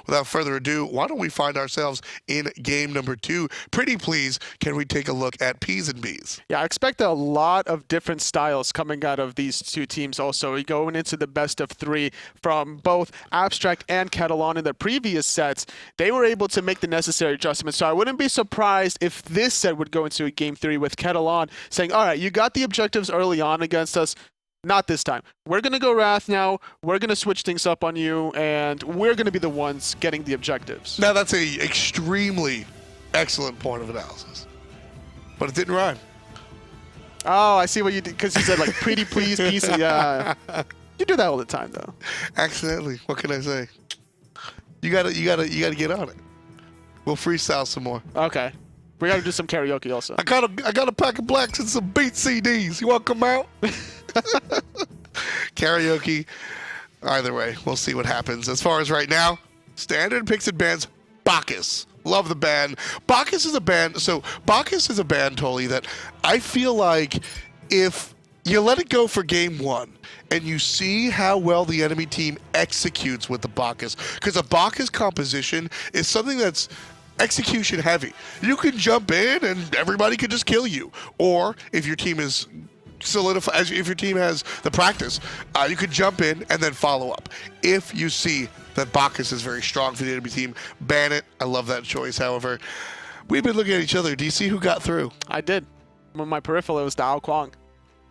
without further ado, why don't we find ourselves in game number 2? Pretty please, can we take a look at P's and B's? Yeah, I expect a lot of different styles coming out of these two teams also. We're going into the best of 3 from both Abstract and PutKettleOn in the previous sets. They were able to make the necessary adjustments, so I wouldn't be surprised if this set would go into a game 3 with PutKettleOn saying, all right, you got the objectives early on against us. Not this time. We're going to go Wrath now. We're going to switch things up on you, and we're going to be the ones getting the objectives. Now, that's a extremely excellent point of analysis. But it didn't rhyme. Oh, I see what you did, because you said, like, pretty please, piece. Yeah. You do that all the time, though. Accidentally. What can I say? You gotta get on it. We'll freestyle some more. Okay. We got to do some karaoke also. I got a pack of blacks and some beat CDs. You want to come out? Karaoke. Either way, we'll see what happens. As far as right now, standard picks and bans, Bacchus. Love the band. Bacchus is a band. So Bacchus is a band, Tolly, that I feel like if you let it go for game 1 and you see how well the enemy team executes with the Bacchus, because a Bacchus composition is something that's execution heavy. You can jump in and everybody can just kill you. Or if your team is solidified, if your team has the practice, you could jump in and then follow up. If you see that Bacchus is very strong for the enemy team, ban it. I love that choice. However, we've been looking at each other. Do you see who got through? I did. On my peripheral, it was the Kuang.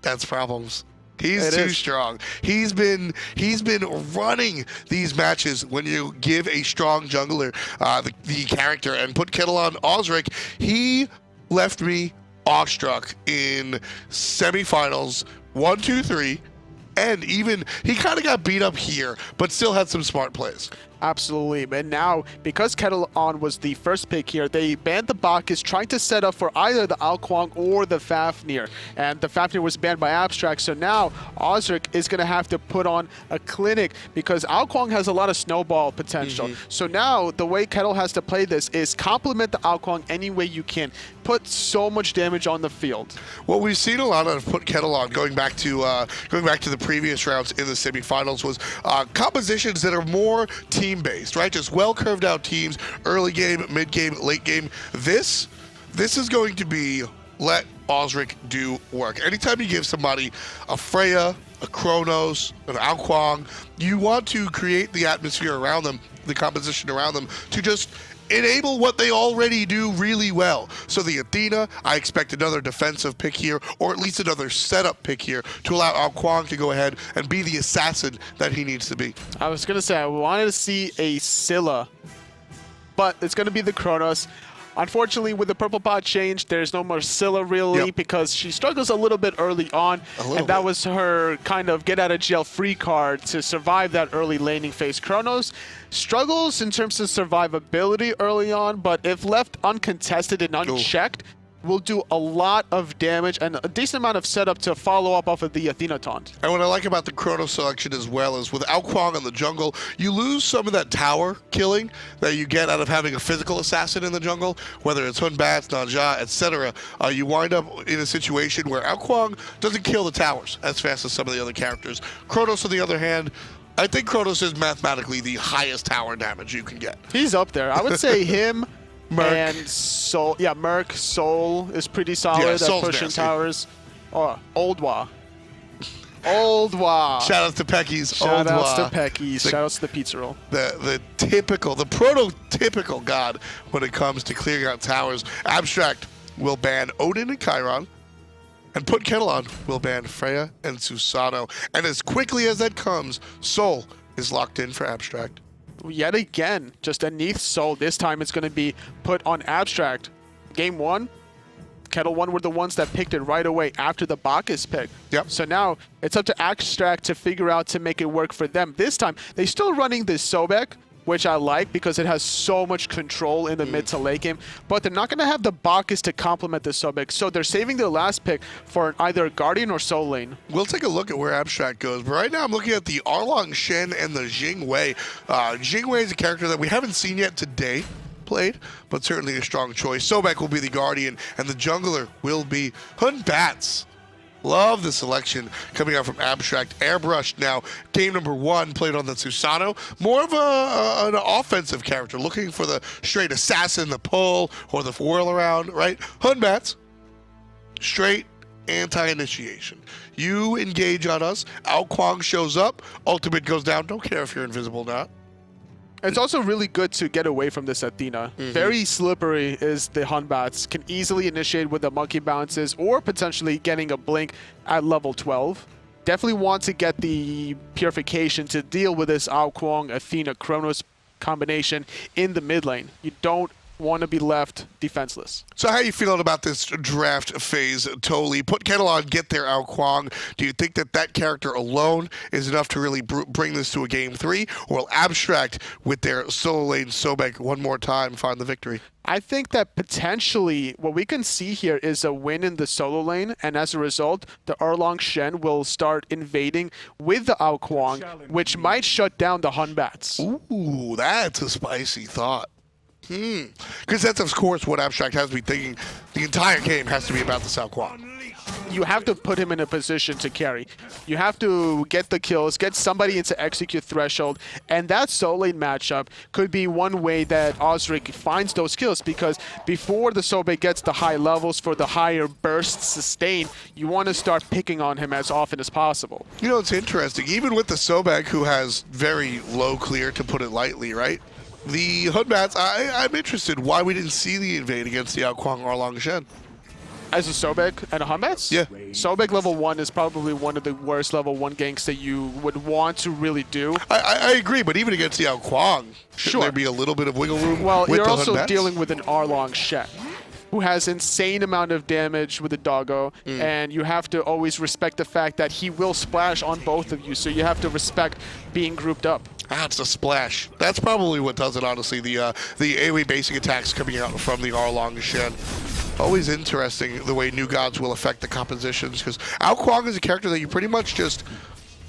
That's problems. He's too strong. He's been running these matches when you give a strong jungler the character. And PutKettleOn Auzrik, he left me awestruck in semifinals 1, 2, 3, and even he kind of got beat up here, but still had some smart plays. Absolutely. And now, because PutKettleOn was the first pick here, they banned the Bacchus, trying to set up for either the Kuang or the Fafnir. And the Fafnir was banned by Abstract, so now Auzrik is going to have to put on a clinic because Kuang has a lot of snowball potential. So now, the way Kettle has to play this is complement the Kuang any way you can. Put so much damage on the field. What we've seen a lot of PutKettleOn going back to the previous rounds in the semifinals was compositions that are more team-based, right? Just well curved out teams, early game, mid game, late game. This is going to be let Auzrik do work. Anytime you give somebody a Freya, a Chronos, an Kuang, you want to create the atmosphere around them, the composition around them, to just enable what they already do really well. So the Athena, I expect another defensive pick here, or at least another setup pick here to allow Kuang to go ahead and be the assassin that he needs to be. I was going to say, I wanted to see a Scylla, but it's going to be the Chronos. Unfortunately, with the purple pot change, there's no more Scylla really because she struggles a little bit early on, and that was her kind of get-out-of-jail-free card to survive that early laning phase. Chronos struggles in terms of survivability early on, but if left uncontested and unchecked, will do a lot of damage and a decent amount of setup to follow up off of the Athena taunt. And what I like about the Chronos selection as well is with Kuang in the jungle, you lose some of that tower killing that you get out of having a physical assassin in the jungle, whether it's Batz, Nanja, etc. You wind up in a situation where Kuang doesn't kill the towers as fast as some of the other characters. Chronos, on the other hand, I think Chronos is mathematically the highest tower damage you can get. He's up there. I would say him. Merc. And Soul, yeah, Merc, Soul is pretty solid at pushing towers. Oh, Oldwa. Oldwa. Shout out to Pecky's. Shout outs to Pecky's. Shout outs to the pizza roll. The prototypical god when it comes to clearing out towers. Abstract will ban Odin and Chiron, and PutKettleOn will ban Freya and Susanoo. And as quickly as that comes, Soul is locked in for Abstract. Yet again, just a Neith Soul. This time it's going to be put on Abstract. Game 1, PutKettleOn were the ones that picked it right away after the Bacchus pick. Yep. So now it's up to Abstract to figure out to make it work for them. This time, they're still running this Sobek, which I like because it has so much control in the mid to late game, but they're not going to have the Bacchus to complement the Sobek, so they're saving their last pick for either Guardian or Soul Lane. We'll take a look at where Abstract goes, but right now I'm looking at the Erlang, Shen, and the Jing Wei. Jing Wei is a character that we haven't seen yet today played, but certainly a strong choice. Sobek will be the Guardian, and the jungler will be Batz. Love the selection coming out from Abstract. Airbrushd now, game number 1, played on the Susano. More of an offensive character, looking for the straight assassin, the pull, or the whirl around, right? Batz, straight anti-initiation. You engage on us, Kuang shows up, ultimate goes down, don't care if you're invisible or not. It's also really good to get away from this Athena. Very slippery is the Batz. Can easily initiate with the monkey bounces or potentially getting a blink at level 12. Definitely want to get the purification to deal with this Kuang, Athena, Chronos combination in the mid lane. You don't want to be left defenseless. So how are you feeling about this draft phase, Toli? PutKettleOn get their Kuang. Do you think that that character alone is enough to really bring this to a game 3? Or will Abstract with their solo lane Sobek one more time find the victory? I think that potentially what we can see here is a win in the solo lane, and as a result, the Erlang Shen will start invading with the Kuang, which might shut down the Batz. Ooh, that's a spicy thought. Because that's, of course, what Abstract has me thinking. The entire game has to be about the Kuang. You have to put him in a position to carry. You have to get the kills, get somebody into execute threshold, and that solo lane matchup could be one way that Auzrik finds those kills, because before the Sobek gets the high levels for the higher burst sustain, you want to start picking on him as often as possible. You know, it's interesting. Even with the Sobek, who has very low clear, to put it lightly, right? The Batz, I'm interested why we didn't see the invade against the Kuang Erlang Shen. As a Sobek and a Batz? Yeah. Sobek level 1 is probably one of the worst level 1 ganks that you would want to really do. I agree, but even against the Kuang, should there be a little bit of wiggle room? Well, with you're the also Batz? dealing with an Erlang Shen, who has insane amount of damage with the doggo, and you have to always respect the fact that he will splash on both of you, so you have to respect being grouped up. It's a splash. That's probably what does it, honestly. The AoE basic attacks coming out from the Erlang Shen. Always interesting the way new gods will affect the compositions, because Kuang is a character that you pretty much just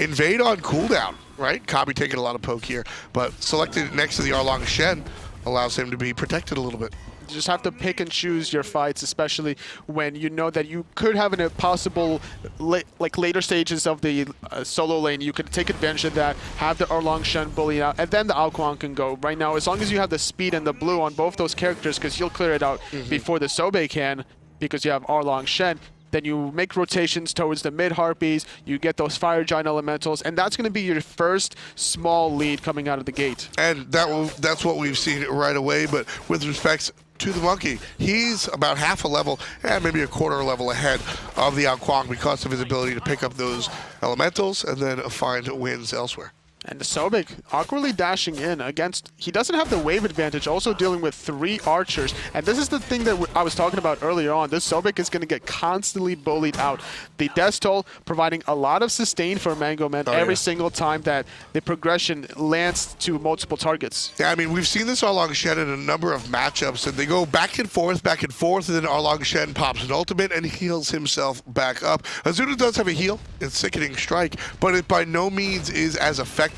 invade on cooldown, right? CobbY taking a lot of poke here, but selected next to the Erlang Shen allows him to be protected a little bit. You just have to pick and choose your fights, especially when you know that you could have in a possible later stages of the solo lane. You could take advantage of that, have the Erlang Shen bully out, and then the Kuang can go. Right now, as long as you have the speed and the blue on both those characters, because you'll clear it out before the Sobek can, because you have Erlang Shen, then you make rotations towards the mid harpies, you get those fire giant elementals, and that's going to be your first small lead coming out of the gate. And that's what we've seen right away, but with respect to the monkey, he's about half a level and maybe a quarter level ahead of the Kuang because of his ability to pick up those elementals and then find wins elsewhere. And the Sobek awkwardly dashing in against, he doesn't have the wave advantage, also dealing with 3 archers. And this is the thing that I was talking about earlier on. This Sobek is going to get constantly bullied out. The death toll providing a lot of sustain for Mango Man every single time that the progression lands to multiple targets. Yeah, I mean, we've seen this Erlang Shen in a number of matchups, and they go back and forth, and then Erlang Shen pops an ultimate and heals himself back up. Ezzuna does have a heal, it's Sickening Strike, but it by no means is as effective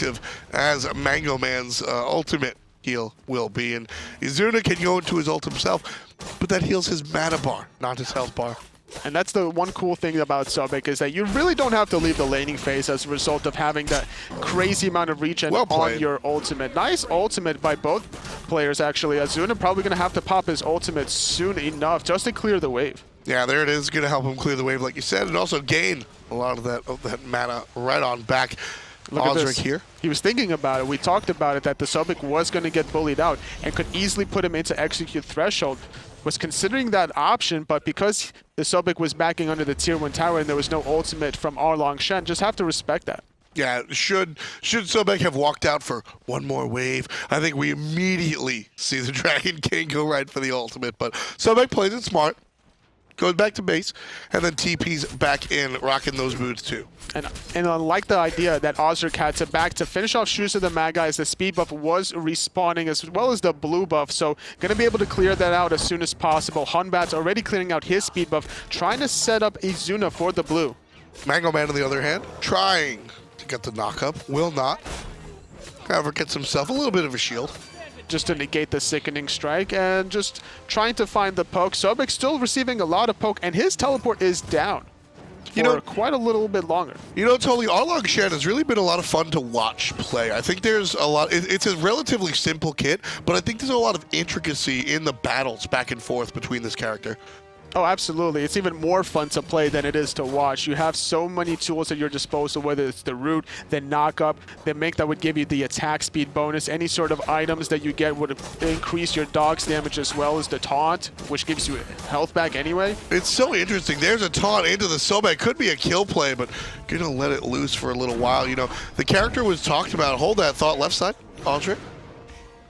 as Mango Man's ultimate heal will be. And Ezzuna can go into his ult himself, but that heals his mana bar, not his health bar. And that's the one cool thing about Sobek, is that you really don't have to leave the laning phase as a result of having that crazy amount of regen on your ultimate. Nice ultimate by both players, actually. Ezzuna probably going to have to pop his ultimate soon enough just to clear the wave. Yeah, there it is. Going to help him clear the wave, like you said, and also gain a lot of that mana right on back. Look at this. Here. He was thinking about it. We talked about it, that the Sobek was going to get bullied out and could easily put him into execute threshold. Was considering that option, but because the Sobek was backing under the tier 1 tower and there was no ultimate from Erlang Shen, just have to respect that. Yeah, should Sobek have walked out for one more wave, I think we immediately see the Dragon King go right for the ultimate. But Sobek plays it smart, goes back to base, and then TP's back in, rocking those boots too. And I like the idea that Auzrik had to finish off Shoes of the Magi as the speed buff was respawning, as well as the blue buff, so going to be able to clear that out as soon as possible. Batz already clearing out his speed buff, trying to set up Ezzuna for the blue. Mango Man, on the other hand, trying to get the knock-up, will not. However, gets himself a little bit of a shield. Just to negate the Sickening Strike, and just trying to find the poke. Sobek still receiving a lot of poke, and his teleport is down. for quite a little bit longer. You know, totally, Erlang Shen has really been a lot of fun to watch play. I think there's a lot, it's a relatively simple kit, but I think there's a lot of intricacy in the battles back and forth between this character. Oh, absolutely. It's even more fun to play than it is to watch. You have so many tools at your disposal, whether it's the root, the knock-up, the make that would give you the attack speed bonus, any sort of items that you get would increase your dog's damage as well as the taunt, which gives you health back anyway. It's so interesting. There's a taunt into the Sobek. Could be a kill play, but gonna let it loose for a little while. You know, the character was talked about. Hold that thought, left side, Auzrik.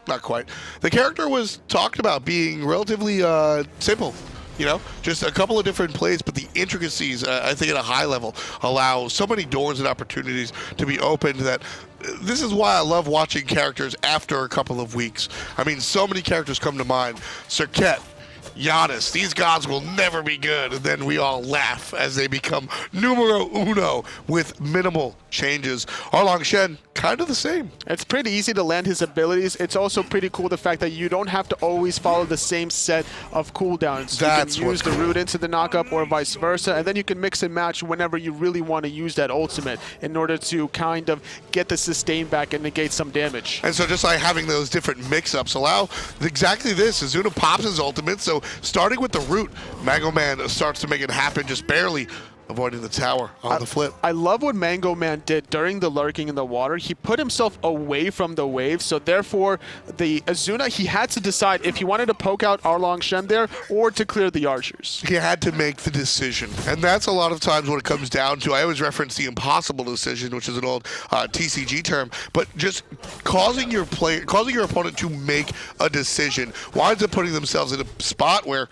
Not quite. The character was talked about being relatively simple. You know, just a couple of different plays, but the intricacies, I think at a high level, allow so many doors and opportunities to be opened that this is why I love watching characters after a couple of weeks. I mean, so many characters come to mind. Serket, Giannis, these gods will never be good. And then we all laugh as they become numero uno with minimal changes. Erlang Shen, kind of the same. It's pretty easy to land his abilities. It's also pretty cool the fact that you don't have to always follow the same set of cooldowns. That's you can use the root into the knockup or vice versa, and then you can mix and match whenever you really want to use that ultimate in order to kind of get the sustain back and negate some damage. And so just like having those different mix-ups allow exactly this. Ezzuna pops his ultimate, so starting with the root, Mango Man starts to make it happen just barely, avoiding the tower on the flip. I love what Mango Man did during the lurking in the water. He put himself away from the wave, so therefore the Ezzuna, he had to decide if he wanted to poke out Erlang Shen there or to clear the archers. He had to make the decision, and that's a lot of times what it comes down to. I always reference the impossible decision, which is an old TCG term, but just causing your opponent to make a decision winds up putting themselves in a spot where,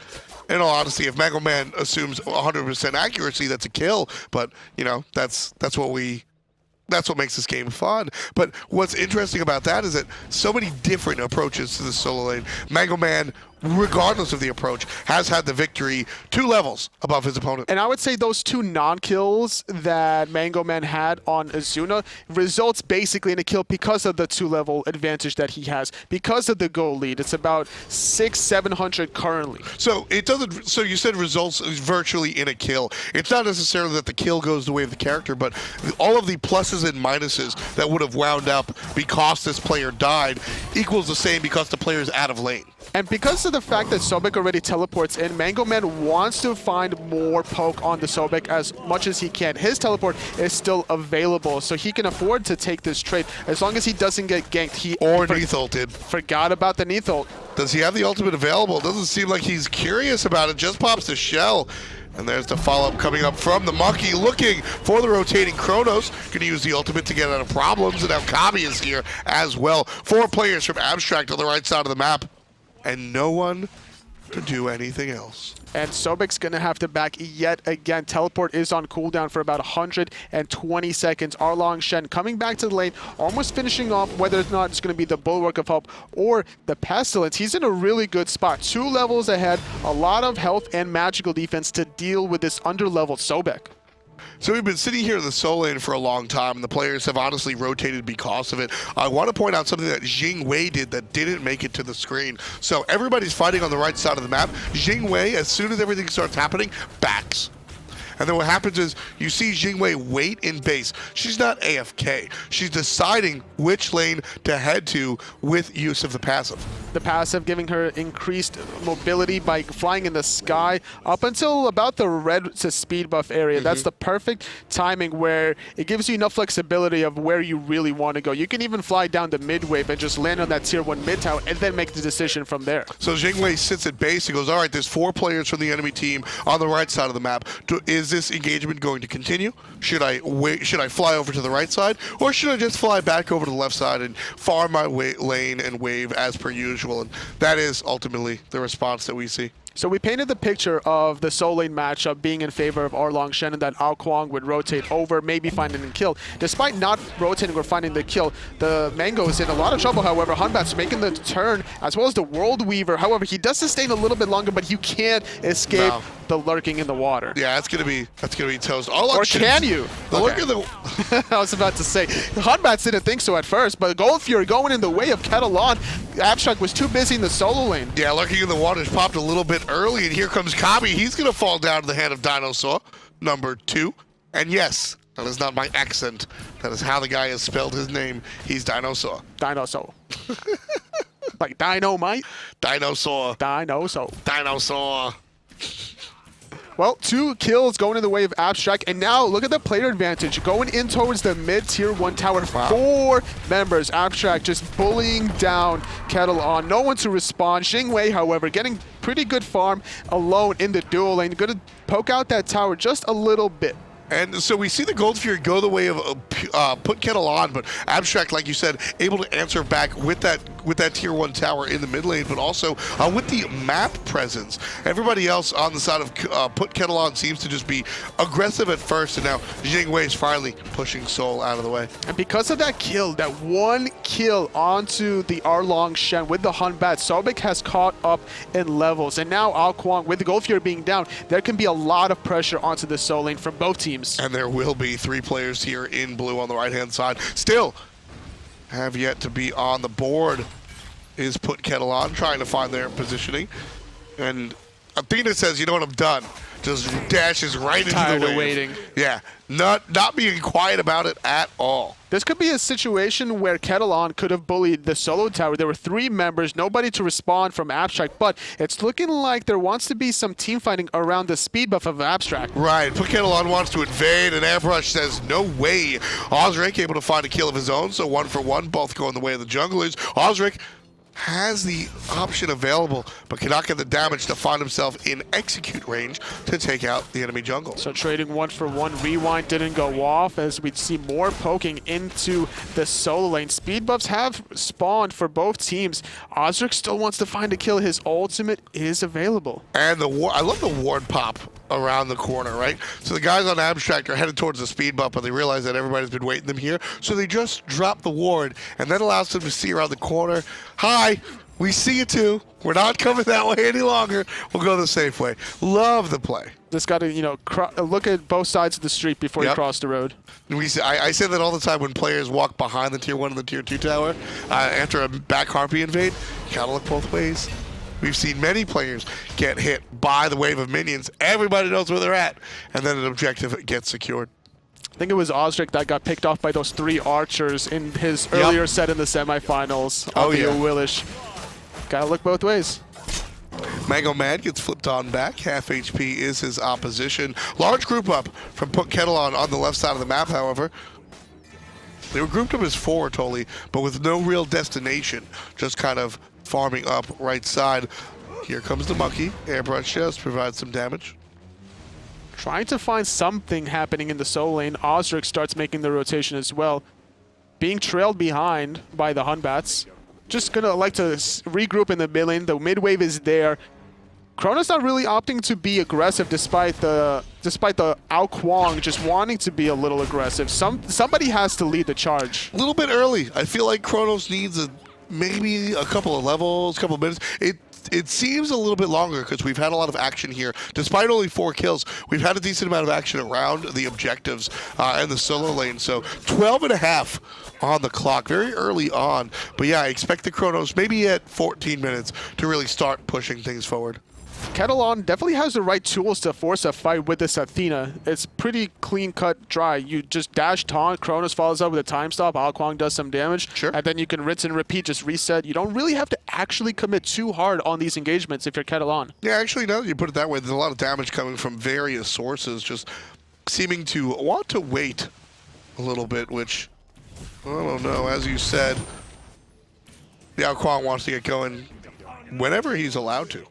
in all honesty, if Mango Man assumes 100% accuracy, that's a kill. But you know, that's what makes this game fun. But what's interesting about that is that so many different approaches to the solo lane. Mango Man, regardless of the approach, has had the victory 2 levels above his opponent. And I would say those 2 non-kills that Mango Man had on Ezzuna results basically in a kill because of the 2-level advantage that he has, because of the goal lead. It's about 600-700 currently. So it doesn't. So you said results virtually in a kill. It's not necessarily that the kill goes the way of the character, but all of the pluses and minuses that would have wound up because this player died equals the same because the player is out of lane. And because of the fact that Sobek already teleports in, Mango Man wants to find more poke on the Sobek as much as he can. His teleport is still available, so he can afford to take this trade as long as he doesn't get ganked. Neith ulted. Forgot about the Neith ult. Does he have the ultimate available? Doesn't seem like he's curious about it. Just pops the shell. And there's the follow-up coming up from the monkey, looking for the rotating Chronos. Going to use the ultimate to get out of problems. And now CobbY is here as well. 4 players from Abstract on the right side of the map. And no one to do anything else. And Sobek's going to have to back yet again. Teleport is on cooldown for about 120 seconds. Erlang Shen coming back to the lane, almost finishing off whether or not it's going to be the Bulwark of Hope or the Pestilence. He's in a really good spot. 2 levels ahead, a lot of health and magical defense to deal with this under-leveled Sobek. So we've been sitting here in the solo lane for a long time, and the players have honestly rotated because of it. I want to point out something that Jing did that didn't make it to the screen. So everybody's fighting on the right side of the map. Jing, as soon as everything starts happening, backs. And then what happens is you see Jing wait in base. She's not AFK. She's deciding which lane to head to with use of the passive. The passive giving her increased mobility by flying in the sky up until about the red to speed buff area. That's the perfect timing where it gives you enough flexibility of where you really want to go. You can even fly down to mid wave and just land on that tier 1 mid tower and then make the decision from there. So Jing sits at base and goes, all right, there's 4 players from the enemy team on the right side of the map. Is this engagement going to continue? Should I wait? Should I fly over to the right side, or should I just fly back over to the left side and farm my lane and wave as per usual? And that is ultimately the response that we see. So we painted the picture of the solo lane matchup being in favor of Erlang Shen, and that Kuang would rotate over, maybe finding a kill. Despite not rotating or finding the kill, the Mango is in a lot of trouble, however. Batz making the turn, as well as the World Weaver. However, he does sustain a little bit longer, but you can't escape the lurking in the water. Yeah, that's gonna be toast. Or can you? Look at the I was about to say, Batz didn't think so at first, but Gold Fury going in the way of PutKettleOn. Abstract was too busy in the solo lane. Yeah, lurking in the water popped a little bit early, and here comes CobbY. He's going to fall down to the hand of DineOhSaw. number 2. And yes, that is not my accent. That is how the guy has spelled his name. He's DineOhSaw. DineOhSaw. Like Dynamite? DineOhSaw. DineOhSaw. DineOhSaw. Well, 2 kills going in the way of Abstract, and now look at the player advantage going in towards the mid-tier 1 tower. Wow. 4 members. Abstract just bullying down KettleOn. No one to respond. Xingwei, however, getting pretty good farm alone in the dual lane. Going to poke out that tower just a little bit. And so we see the Gold Fury go the way of PutKettleOn, but Abstract, like you said, able to answer back with that tier 1 tower in the mid lane, but also with the map presence. Everybody else on the side of PutKettleOn seems to just be aggressive at first, and now Xingwei is finally pushing Soul out of the way. And because of that kill, that 1 kill onto the Erlang Shen with the Hun Batz, Sobek has caught up in levels. And now Kuang, with the Gold Fury being down, there can be a lot of pressure onto the Soul lane from both teams. And there will be 3 players here in blue on the right-hand side. Still have yet to be on the board is PutKettleOn, trying to find their positioning. And Athena says, you know what, I'm done. Just dashes right into the wave. Waiting. Yeah, not being quiet about it at all. This could be a situation where KettleOn could have bullied the solo tower. There were 3 members, nobody to respond from Abstract, but it's looking like there wants to be some team fighting around the speed buff of Abstract. Right, PutKettleOn wants to invade, and Airbrushd says, no way. Auzrik able to find a kill of his own, so 1 for 1, both going the way of the junglers. Auzrik has the option available, but cannot get the damage to find himself in execute range to take out the enemy jungle. So trading 1 for 1, rewind didn't go off as we'd see more poking into the solo lane. Speed buffs have spawned for both teams. Auzrik still wants to find a kill. His ultimate is available. And I love the ward pop around the corner, right? So the guys on Abstract are headed towards the speed bump, but they realize that everybody's been waiting them here. So they just drop the ward, and that allows them to see around the corner. Hi, we see you too. We're not coming that way any longer. We'll go the safe way. Love the play. Just got to, look at both sides of the street before you cross the road. I say that all the time when players walk behind the tier 1 and the tier 2 tower after a back harpy invade. You gotta look both ways. We've seen many players get hit by the wave of minions. Everybody knows where they're at, and then an objective gets secured. I think it was Auzrik that got picked off by those 3 archers in his earlier set in the semifinals. Oh, yeah. Willish. Gotta look both ways. Mango Man gets flipped on back. Half HP is his opposition. Large group up from PutKettleOn on the left side of the map, however. They were grouped up as 4 totally, but with no real destination. Just kind of farming up right side. Here comes the monkey. Airbrushd just provides some damage. Trying to find something happening in the solo lane. Auzrik starts making the rotation as well. Being trailed behind by the Hun Batz. Just gonna like to regroup in the mid lane. The mid wave is there. Chronos not really opting to be aggressive despite the Kuang just wanting to be a little aggressive. Somebody has to lead the charge. A little bit early. I feel like Chronos needs maybe a couple of levels, couple of minutes. It seems a little bit longer because we've had a lot of action here. Despite only 4 kills, we've had a decent amount of action around the objectives and the solo lane. So 12 and a half on the clock, very early on. But yeah, I expect the Chronos maybe at 14 minutes to really start pushing things forward. KettleOn definitely has the right tools to force a fight with this Athena. It's pretty clean-cut dry. You just dash taunt, Chronos follows up with a time stop, Kuang does some damage, sure, and then you can rinse and repeat, just reset. You don't really have to actually commit too hard on these engagements if you're KettleOn. Yeah, actually, now that you put it that way, there's a lot of damage coming from various sources, just seeming to want to wait a little bit, which, I don't know, as you said, the Kuang wants to get going whenever he's allowed to.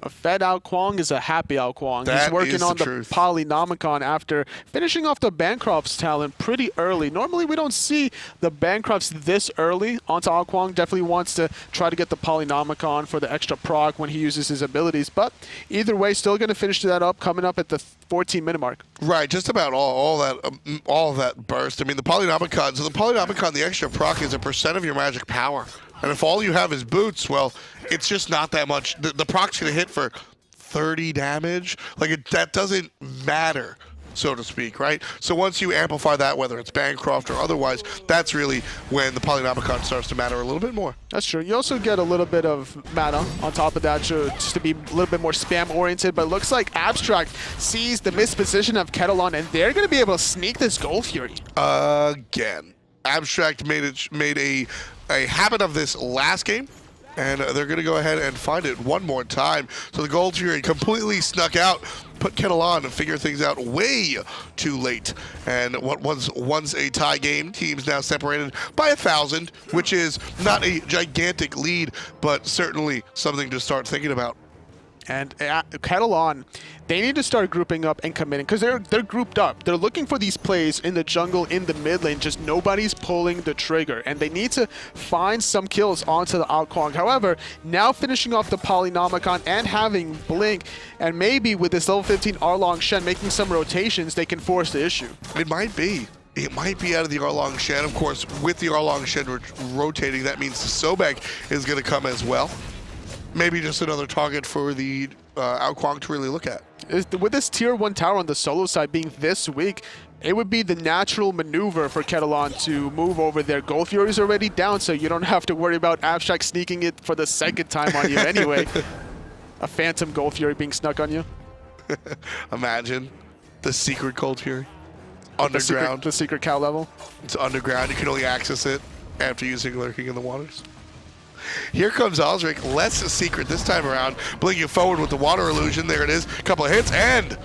A fed out Kuang is a out Kuang. He's working on the Polynomicon after finishing off the Bancroft's talent pretty early. Normally we don't see the Bancrofts this early onto Kuang. Definitely wants to try to get the Polynomicon for the extra proc when he uses his abilities. But either way, still going to finish that up, coming up at the 14-minute mark. Right, just about all of that burst. I mean, the Polynomicon, so the Polynomicon, the extra proc is a % of your magic power. And if all you have is boots, well, it's just not that much. The proc's going to hit for 30 damage. Like, that doesn't matter. so to speak, right? So once you amplify that, whether it's Bancroft or otherwise, that's really when the Polynomicon starts to matter a little bit more. That's true. You also get a little bit of mana on top of that just to be a little bit more spam-oriented, but it looks like Abstract sees the misposition of PutKettleOn, and they're going to be able to sneak this Gold Fury. Again. Abstract made a habit of this last game, and they're going to go ahead and find it one more time. So the Gold Fury completely snuck out, PutKettleOn and figure things out way too late. And what was once a tie game, teams now separated by 1,000, which is not a gigantic lead, but certainly something to start thinking about. And PutKettleOn, they need to start grouping up and committing because they're grouped up. They're looking for these plays in the jungle, in the mid lane, just nobody's pulling the trigger. And they need to find some kills onto the Kuang. However, now finishing off the Polynomicon and having Blink, and maybe with this level 15 Erlang Shen making some rotations, they can force the issue. It might be. It might be out of the Erlang Shen. Of course, with the Erlang Shen rotating, that means the Sobek is going to come as well. Maybe just another target for the Kuang to really look at. With this tier 1 tower on the solo side being this weak, it would be the natural maneuver for PutKettleOn to move over there. Gold Fury's already down, so you don't have to worry about Abstract sneaking it for the second time on you anyway. A phantom Gold Fury being snuck on you. Imagine the secret Gold Fury. Underground. The secret cow level. It's underground. You can only access it after using Lurking in the Waters. Here comes Auzrik, less secret this time around, blinking forward with the water illusion. There it is, couple of hits, and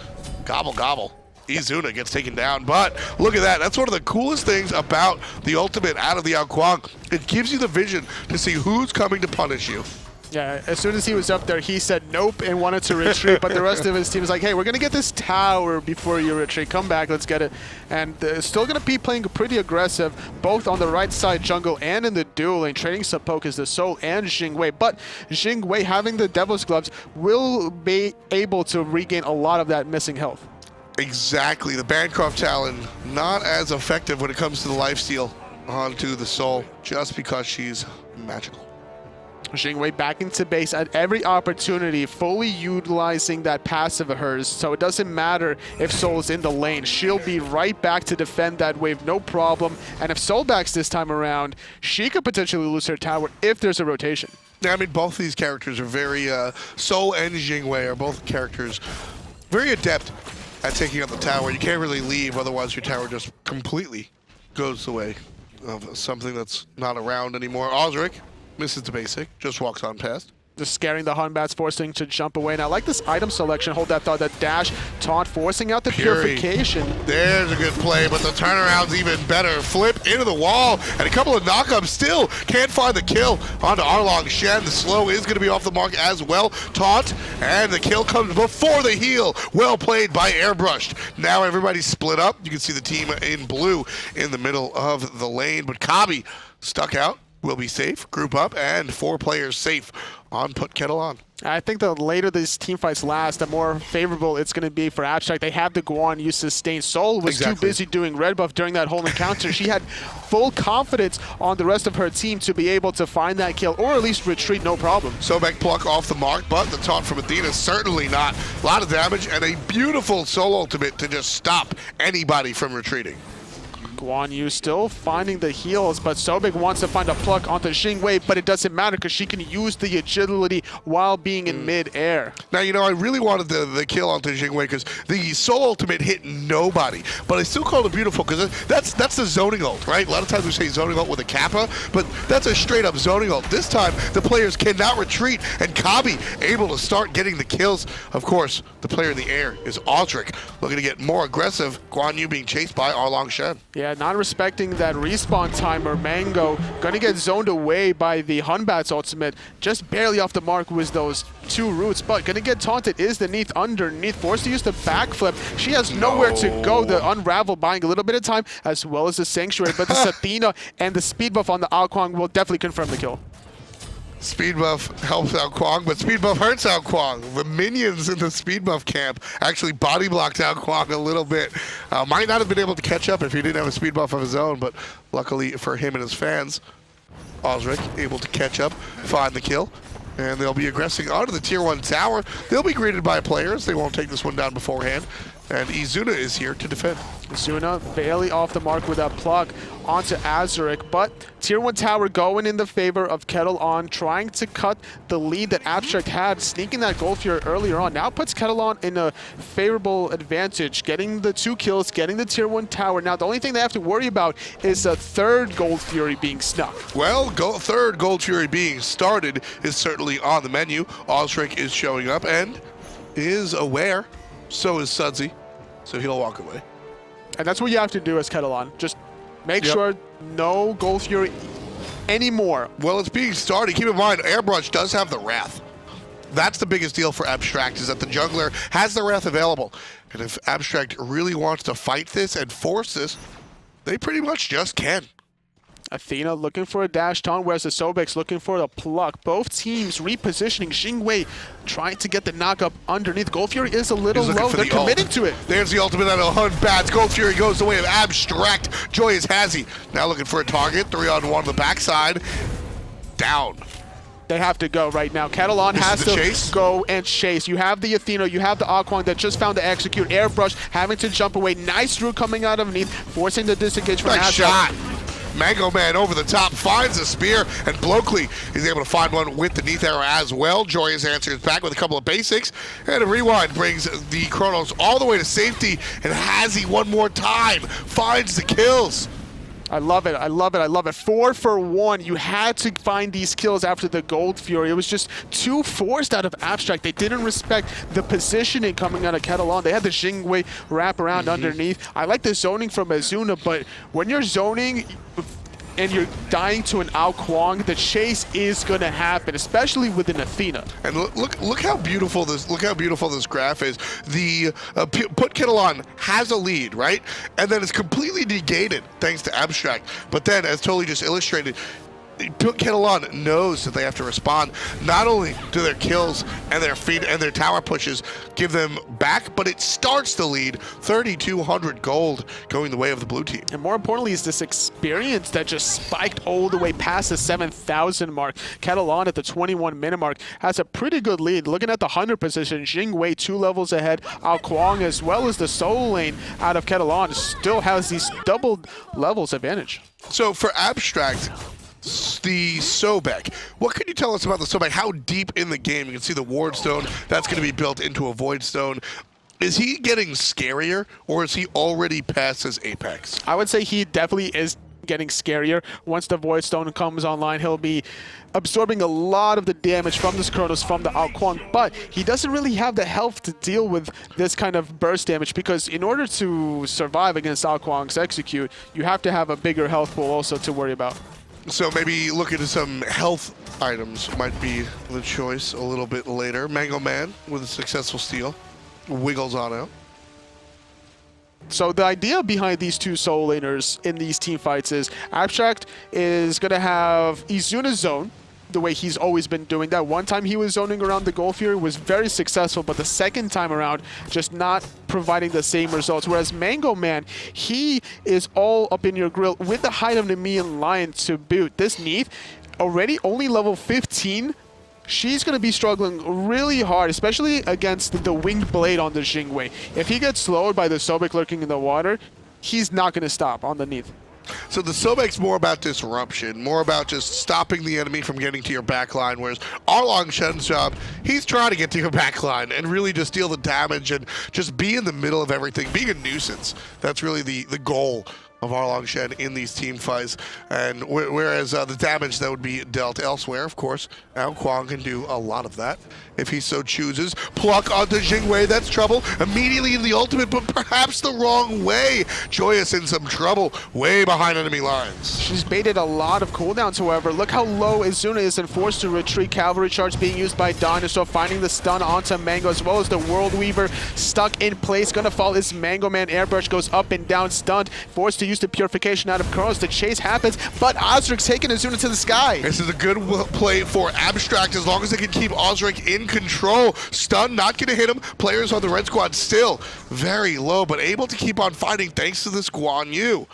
gobble gobble. Ezzuna gets taken down, but look at that. That's one of the coolest things about the ultimate out of the Kuang. It gives you the vision to see who's coming to punish you. Yeah, as soon as he was up there, he said nope and wanted to retreat, but the rest of his team was like, hey, we're going to get this tower before you retreat. Come back, let's get it. And still going to be playing pretty aggressive, both on the right side jungle and in the dual lane, trading some poke as the Soul and Jing. But Jing having the Devil's Gloves will be able to regain a lot of that missing health. Exactly. The Bancroft Talon, not as effective when it comes to the lifesteal onto the Soul, just because she's magical. Jing back into base at every opportunity, fully utilizing that passive of hers, so it doesn't matter if Soul's in the lane. She'll be right back to defend that wave, no problem. And if Soul backs this time around, she could potentially lose her tower if there's a rotation. Yeah, I mean, both of these characters are very, Soul and Jing are both characters very adept at taking out the tower. You can't really leave, otherwise your tower just completely goes the way of something that's not around anymore. Auzrik misses the basic, just walks on past. Just scaring the Hunbats, forcing to jump away. And I like this item selection. Hold that thought, that dash, taunt, forcing out the purification. There's a good play, but the turnaround's even better. Flip into the wall, and a couple of knockups still can't find the kill onto Erlang Shen. The slow is going to be off the mark as well. Taunt, and the kill comes before the heal. Well played by Airbrushd. Now everybody's split up. You can see the team in blue in the middle of the lane, but CobbY stuck out. Will be safe, group up, and 4 players safe on PutKettleOn. I think the later these team fights last, the more favorable it's going to be for Abstract. They have the Guan use sustain. Soul was too busy doing red buff during that whole encounter. She had full confidence on the rest of her team to be able to find that kill, or at least retreat, no problem. Sobek pluck off the mark, but the taunt from Athena certainly not. A lot of damage, and a beautiful Soul ultimate to just stop anybody from retreating. Guan Yu still finding the heals, but Sobek wants to find a pluck onto Jing, but it doesn't matter because she can use the agility while being in mid-air. Now, you know, I really wanted the kill onto Jing because the Soul ultimate hit nobody, but I still called it beautiful because that's the zoning ult, right? A lot of times we say zoning ult with a Kappa, but that's a straight-up zoning ult. This time, the players cannot retreat, and CobbY able to start getting the kills. Of course, the player in the air is Auzrik, looking to get more aggressive. Guan Yu being chased by Erlang Shen. Yeah, not respecting that respawn timer. Mango gonna get zoned away by the Hunbat's ultimate. Just barely off the mark with those 2 roots, but gonna get taunted is the Neith underneath. Forced to use the backflip. She has nowhere to go. The Unravel buying a little bit of time, as well as the Sanctuary, but this Athena and the speed buff on the Kuang will definitely confirm the kill. Speed buff helps out Kuang, but speed buff hurts out Kuang. The minions in the speed buff camp actually body blocked out Kuang a little bit. Might not have been able to catch up if he didn't have a speed buff of his own, but luckily for him and his fans, Auzrik able to catch up, find the kill, and they'll be aggressing onto the tier 1 tower. They'll be greeted by players. They won't take this one down beforehand. And Ezzuna is here to defend. Ezzuna barely off the mark with that pluck onto Auzrik, but Tier 1 tower going in the favor of PutKettleOn, trying to cut the lead that Abstract had, sneaking that Gold Fury earlier on. Now puts PutKettleOn in a favorable advantage, getting the 2 kills, getting the Tier 1 tower. Now the only thing they have to worry about is a third Gold Fury being snuck. Well, third Gold Fury being started is certainly on the menu. Auzrik is showing up and is aware. So is Sudzy, so he'll walk away. And that's what you have to do as PutKettleOn. Just make sure no Gold Fury anymore. Well, it's being started. Keep in mind, Airbrushd does have the Wrath. That's the biggest deal for Abstract, is that the jungler has the Wrath available. And if Abstract really wants to fight this and force this, they pretty much just can. Athena looking for a dash taunt, whereas the Sobek's looking for the pluck. Both teams repositioning. Jing trying to get the knock up underneath. Gold Fury is a little low. They're committing to it. There's the ultimate on 100 Batz. Gold Fury goes the way of Abstract. JoyousHazzy now looking for a target. 3-on-1 on the backside. Down. They have to go right now. PutKettleOn has to go and chase. You have the Athena, you have the Kuang that just found to execute. Airbrushd having to jump away. Nice route coming out of Neith, forcing the disengage from Nice shot. Mango Man over the top finds a spear, and Bloakley is able to find one with the Neith arrow as well. Joyous answers back with a couple of basics, and a rewind brings the Chronos all the way to safety, and Hazzy one more time finds the kills. I love it. I love it. I love it. 4 for 1. You had to find these kills after the Gold Fury. It was just too forced out of Abstract. They didn't respect the positioning coming out of PutKettleOn. They had the Jing wrap around underneath. I like the zoning from Ezzuna, but when you're zoning and you're dying to an Kuang, the chase is going to happen, especially with an Athena. And look how beautiful this graph is. The PutKettleOn has a lead, right? And then it's completely negated thanks to Abstract. But then, as Totally just illustrated, PutKettleOn knows that they have to respond. Not only do their kills and their feed and their tower pushes give them back, but it starts the lead. 3,200 gold going the way of the blue team. And more importantly is this experience that just spiked all the way past the 7,000 mark. PutKettleOn at the 21-minute mark has a pretty good lead. Looking at the 100 position, Jing 2 levels ahead. Kuang as well as the solo lane out of PutKettleOn still has these double levels advantage. So for Abstract, the Sobek. What can you tell us about the Sobek? How deep in the game? You can see the Ward Stone. That's going to be built into a Void Stone. Is he getting scarier, or is he already past his apex? I would say he definitely is getting scarier. Once the Void Stone comes online, he'll be absorbing a lot of the damage from this Chronos, from the Kuang, but he doesn't really have the health to deal with this kind of burst damage, because in order to survive against Kuang's execute, you have to have a bigger health pool also to worry about. So maybe look into some health items might be the choice a little bit later. Mango Man with a successful steal. Wiggles on out. So the idea behind these two solo laners in these team fights is Abstract is going to have Ezzuna's zone, the way he's always been doing that. One time he was zoning around the Gold Fury, was very successful, but the second time around, just not providing the same results. Whereas Mango Man, he is all up in your grill with the height of Nemean Lion to boot. This Neith, already only level 15, she's going to be struggling really hard, especially against the Winged Blade on the Jing. If he gets slowed by the Sobek lurking in the water, he's not going to stop on the Neith. So the Sobek's more about disruption, more about just stopping the enemy from getting to your backline, whereas Erlang Shen's job, he's trying to get to your backline and really just deal the damage and just be in the middle of everything, being a nuisance. That's really the goal of Erlang Shen in these team fights, and whereas the damage that would be dealt elsewhere, of course, now Kuang can do a lot of that if he so chooses. Pluck onto Jing, that's trouble. Immediately in the ultimate, but perhaps the wrong way. Joyous in some trouble, way behind enemy lines. She's baited a lot of cooldowns, however. Look how low Ezzuna is and forced to retreat. Cavalry charge being used by DineOhSaw, finding the stun onto Mango, as well as the World Weaver stuck in place. Gonna fall is Mango Man. Airbrushd goes up and down, stunned, forced to use the purification out of Chronos. The chase happens, but Auzrik's taking Ezzuna to the sky. This is a good play for Abstract as long as they can keep Auzrik in control. Stun not going to hit him. Players on the red squad still very low, but able to keep on fighting thanks to this Guan Yu.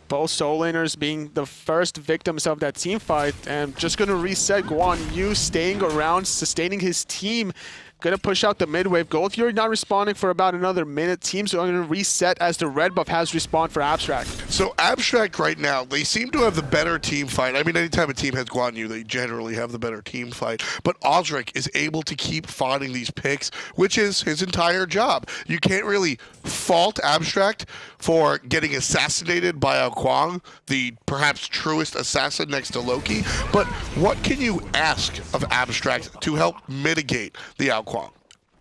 Both solo laners being the first victims of that team fight, and just going to reset Guan Yu staying around, sustaining his team. Gonna push out the mid wave. Gold Fury not responding for about another minute. Teams are gonna reset as the red buff has respawned for Abstract. So Abstract right now, they seem to have the better team fight. I mean, anytime a team has Guan Yu, they generally have the better team fight. But Auzrik is able to keep finding these picks, which is his entire job. You can't really fault Abstract for getting assassinated by a Kuang, the perhaps truest assassin next to Loki. But what can you ask of Abstract to help mitigate the Kuang?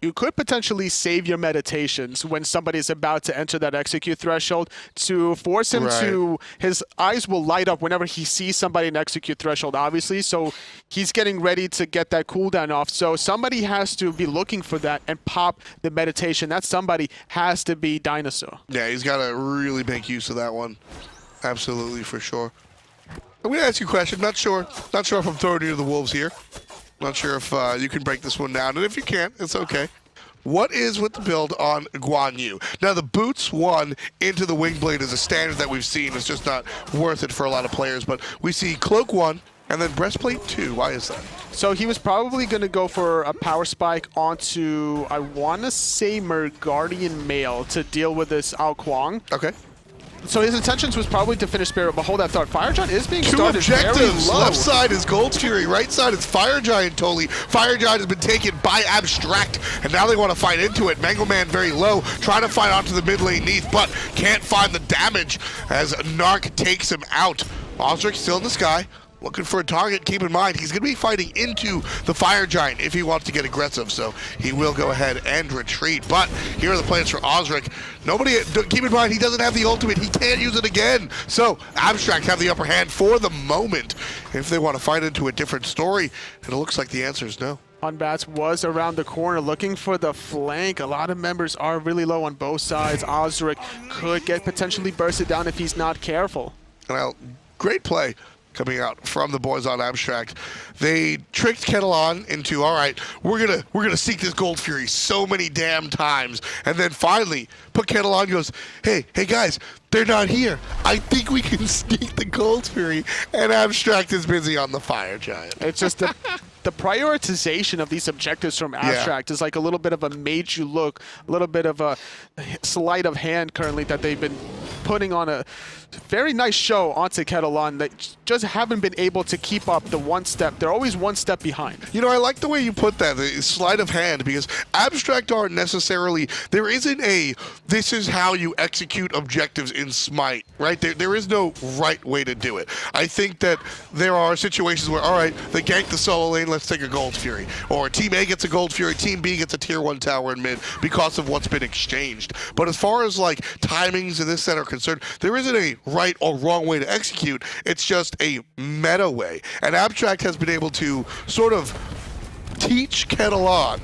You could potentially save your meditations when somebody's about to enter that execute threshold to force him to, his eyes will light up whenever he sees somebody in execute threshold, obviously, so he's getting ready to get that cooldown off. So somebody has to be looking for that and pop the meditation. That somebody has to be DineOhSaw. Yeah, he's got to really make use of that one. Absolutely, for sure. I'm going to ask you a question. Not sure if I'm throwing you to the wolves here. Not sure if you can break this one down, and if you can't, it's okay. What is with the build on Guan Yu? Now, the Boots 1 into the Wingblade is a standard that we've seen. It's just not worth it for a lot of players, but we see Cloak 1 and then Breastplate 2. Why is that? So he was probably going to go for a power spike onto, I want to say, Merguardian Mail to deal with this Kuang. Okay. So his intentions was probably to finish Spirit, but hold that thought. Fire Giant is being started objectives. Very low. Left side is Gold Fury. Right side is Fire Giant totally. Fire Giant has been taken by Abstract, and now they want to fight into it. Mango Man very low, trying to fight onto the mid lane Neith, but can't find the damage as Naaaarrrk takes him out. Auzrik still in the sky. Looking for a target. Keep in mind, he's going to be fighting into the Fire Giant if he wants to get aggressive, so he will go ahead and retreat. But here are the plans for Auzrik. Keep in mind, he doesn't have the ultimate. He can't use it again. So Abstract have the upper hand for the moment. If they want to fight into a different story, it looks like the answer is no. Batz was around the corner looking for the flank. A lot of members are really low on both sides. Auzrik could get potentially bursted down if he's not careful. Well, great play coming out from the boys on Abstract. They tricked PutKettleOn into, all right, we're gonna seek this Gold Fury so many damn times, and then finally PutKettleOn goes, hey guys, they're not here. I think we can sneak the Gold Fury, and Abstract is busy on the Fire Giant. It's just the prioritization of these objectives from Abstract is like a little bit of a made you look, a little bit of a sleight of hand currently that they've been putting on a very nice show onto PutKettleOn that just haven't been able to keep up the one step. They're always one step behind. You know, I like the way you put that, the sleight of hand, because Abstract aren't necessarily, there isn't a, this is how you execute objectives in Smite, right? There is no right way to do it. I think that there are situations where, all right, they gank the solo lane, let's take a Gold Fury. Or Team A gets a Gold Fury, Team B gets a Tier 1 tower in mid because of what's been exchanged. But as far as like timings and this that are concerned, there isn't a right or wrong way to execute. It's just a meta way. And Abstract has been able to sort of teach PutKettleOn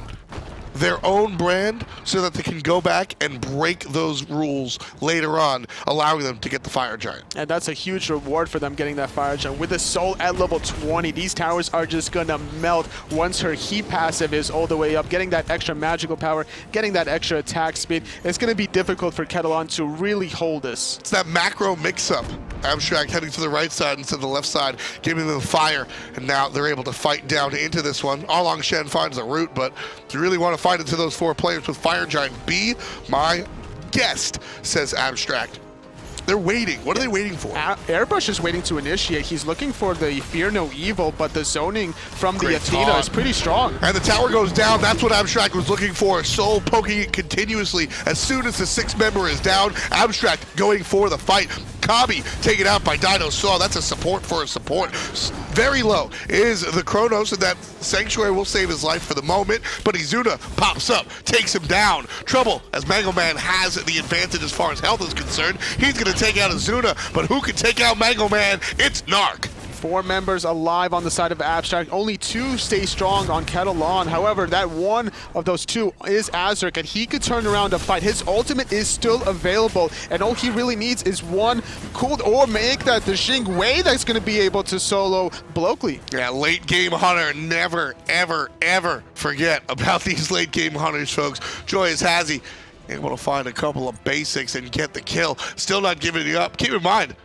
their own brand so that they can go back and break those rules later on, allowing them to get the Fire Giant. And that's a huge reward for them getting that Fire Giant. With the Soul at level 20, these towers are just gonna melt once her heat passive is all the way up. Getting that extra magical power, getting that extra attack speed, it's gonna be difficult for PutKettleOn to really hold this. It's that macro mix-up. Abstract heading to the right side instead of the left side, giving them the fire, and now they're able to fight down into this one. Along Shen finds the route, but if you really want to fight into those 4 players with Fire Giant, be my guest, says Abstract. They're waiting. What are they waiting for? Airbrushd is waiting to initiate. He's looking for the Fear No Evil, but the zoning from the Athena taunt is pretty strong. And the tower goes down. That's what Abstract was looking for. Soul poking it continuously. As soon as the 6th member is down, Abstract going for the fight. CobbY taken out by DineOhSaw. That's a support for a support. Very low is the Chronos, and that Sanctuary will save his life for the moment, but Ezzuna pops up, takes him down. Trouble, as Mango Man has the advantage as far as health is concerned. He's going to take out Ezzuna, but who can take out Mango Man? It's Naaaarrrk. 4 members alive on the side of Abstract. Only 2 stay strong on PutKettleOn. However, that one of those 2 is Auzrik, and he could turn around to fight. His ultimate is still available, and all he really needs is one cool or make that the Jing way that's going to be able to solo Bloakley. Yeah, late game hunter. Never, ever, ever forget about these late game hunters, folks. JoyousHazzy able to find a couple of basics and get the kill. Still not giving it up. Keep in mind,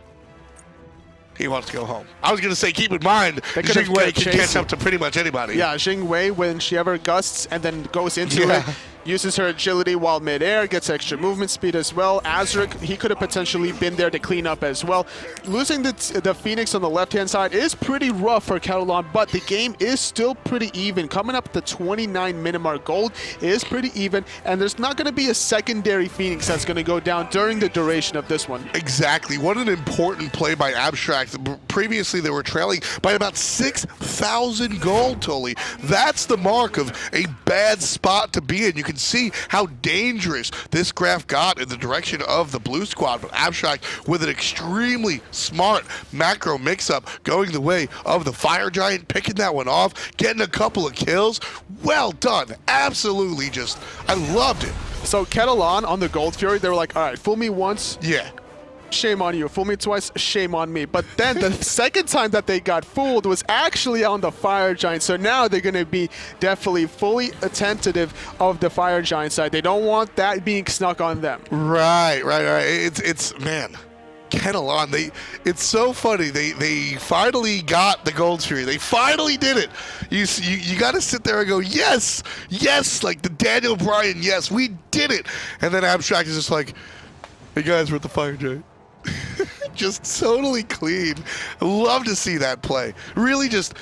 He wants to go home. I was going to say, keep in mind, They could have Jing Wei kept can catch chasing. up to pretty much anybody. Yeah, Jing Wei, when she ever gusts and then goes into it, uses her agility while midair, gets extra movement speed as well. Auzrik, he could have potentially been there to clean up as well. Losing the Phoenix on the left-hand side is pretty rough for PutKettleOn, but the game is still pretty even. Coming up at the 29-minute mark, gold is pretty even, and there's not going to be a secondary Phoenix that's going to go down during the duration of this one. Exactly. What an important play by Abstract. Previously, they were trailing by about 6,000 gold, Tully. That's the mark of a bad spot to be in. You can see how dangerous this graph got in the direction of the blue squad, but Abstract with an extremely smart macro mix-up going the way of the Fire Giant, picking that one off, getting a couple of kills. Well done. Absolutely just, I loved it. So PutKettleOn on the Gold Fury, they were like, all right, fool me once, Yeah. shame on you. Fool me twice, shame on me. But then the second time that they got fooled was actually on the Fire Giant. So now they're going to be definitely fully attentive of the Fire Giant side. They don't want that being snuck on them. Right. It's man, PutKettleOn, it's so funny. They finally got the Gold Fury. They finally did it. You got to sit there and go, yes, like the Daniel Bryan, yes, we did it. And then Abstract is just like, hey guys, we're at the Fire Giant. Just totally clean. Love to see that play. Really just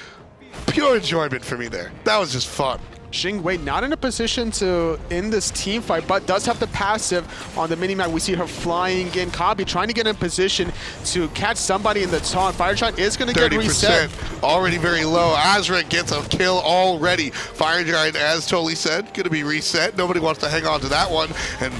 pure enjoyment for me there. That was just fun. Jing Wei not in a position to end this team fight, but does have the passive on the minimap. We see her flying in. CobbY trying to get in position to catch somebody in the taunt. Fire Giant is going to get reset. Already very low. Auzrik gets a kill already. Fire Giant, as Tully said, going to be reset. Nobody wants to hang on to that one. And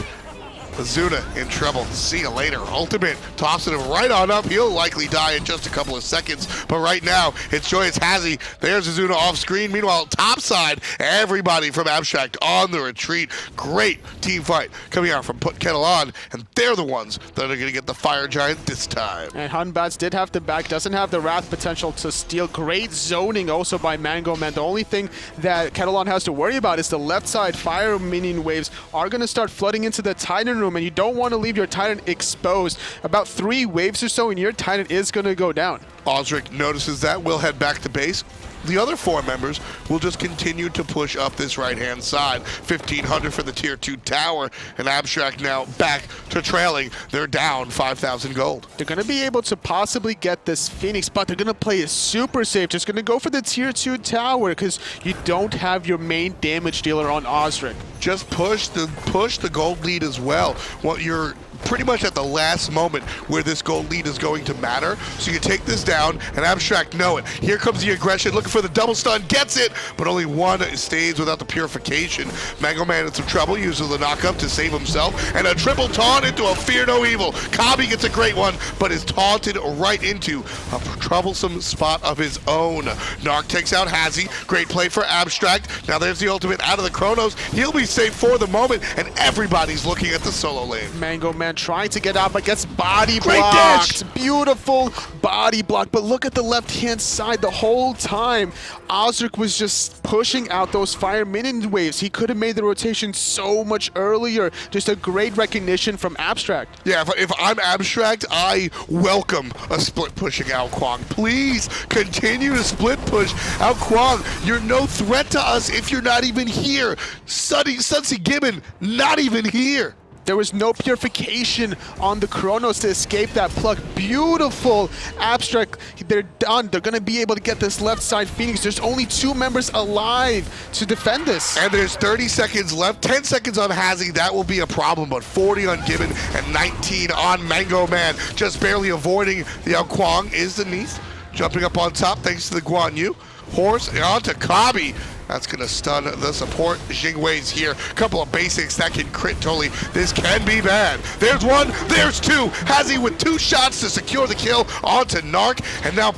Ezzuna in trouble. See you later. Ultimate tossing him right on up. He'll likely die in just a couple of seconds. But right now, it's JoyousHazzy. There's Ezzuna off screen. Meanwhile, topside, everybody from Abstract on the retreat. Great team fight coming out from PutKettleOn. And they're the ones that are going to get the Fire Giant this time. And Batz did have the back. Doesn't have the Wrath potential to steal. Great zoning also by Mango Man. The only thing that PutKettleOn has to worry about is the left side fire minion waves are going to start flooding into the Titan room. And you don't want to leave your Titan exposed. About 3 waves or so and your Titan is going to go down. Auzrik notices that, will head back to base. The other 4 members will just continue to push up this right-hand side. 1,500 for the Tier 2 tower, and Abstract now back to trailing. They're down 5,000 gold. They're going to be able to possibly get this Phoenix, but they're going to play it super safe. Just going to go for the Tier 2 tower because you don't have your main damage dealer on Auzrik. Just push the gold lead as well. Well, you're pretty much at the last moment where this gold lead is going to matter. So you take this down, and Abstract know it. Here comes the aggression, looking for the double stun, gets it, but only one stays without the purification. Mango Man in some trouble, uses the knock-up to save himself, and a triple taunt into a Fear No Evil. CobbY gets a great one, but is taunted right into a troublesome spot of his own. Naaaarrrk takes out Hazzy. Great play for Abstract. Now there's the ultimate out of the Chronos. He'll be safe for the moment, and everybody's looking at the solo lane. Mango Man trying to get out, but gets body Great blocked. dash. Beautiful body block, but look at the left-hand side the whole time. Auzrik was just pushing out those fire minion waves. He could have made the rotation so much earlier. Just a great recognition from Abstract. Yeah, if I'm Abstract, I welcome a split pushing out Kuang. Please continue to split push out Kuang. You're no threat to us if you're not even here. Sunsy Gibbon, not even here. There was no purification on the Chronos to escape that pluck. Beautiful Abstract. They're done. They're going to be able to get this left side Phoenix. There's only 2 members alive to defend this. And there's 30 seconds left. 10 seconds on Hazzy. That will be a problem, but 40 on Gibbon and 19 on Mango Man. Just barely avoiding the Kuang is the Neith. Jumping up on top thanks to the Guan Yu. Horse onto CobbY. That's going to stun the support. Jing Wei's here. Couple of basics that can crit totally. This can be bad. There's 1, there's 2. Hazzy with 2 shots to secure the kill onto Naaaarrrk. And now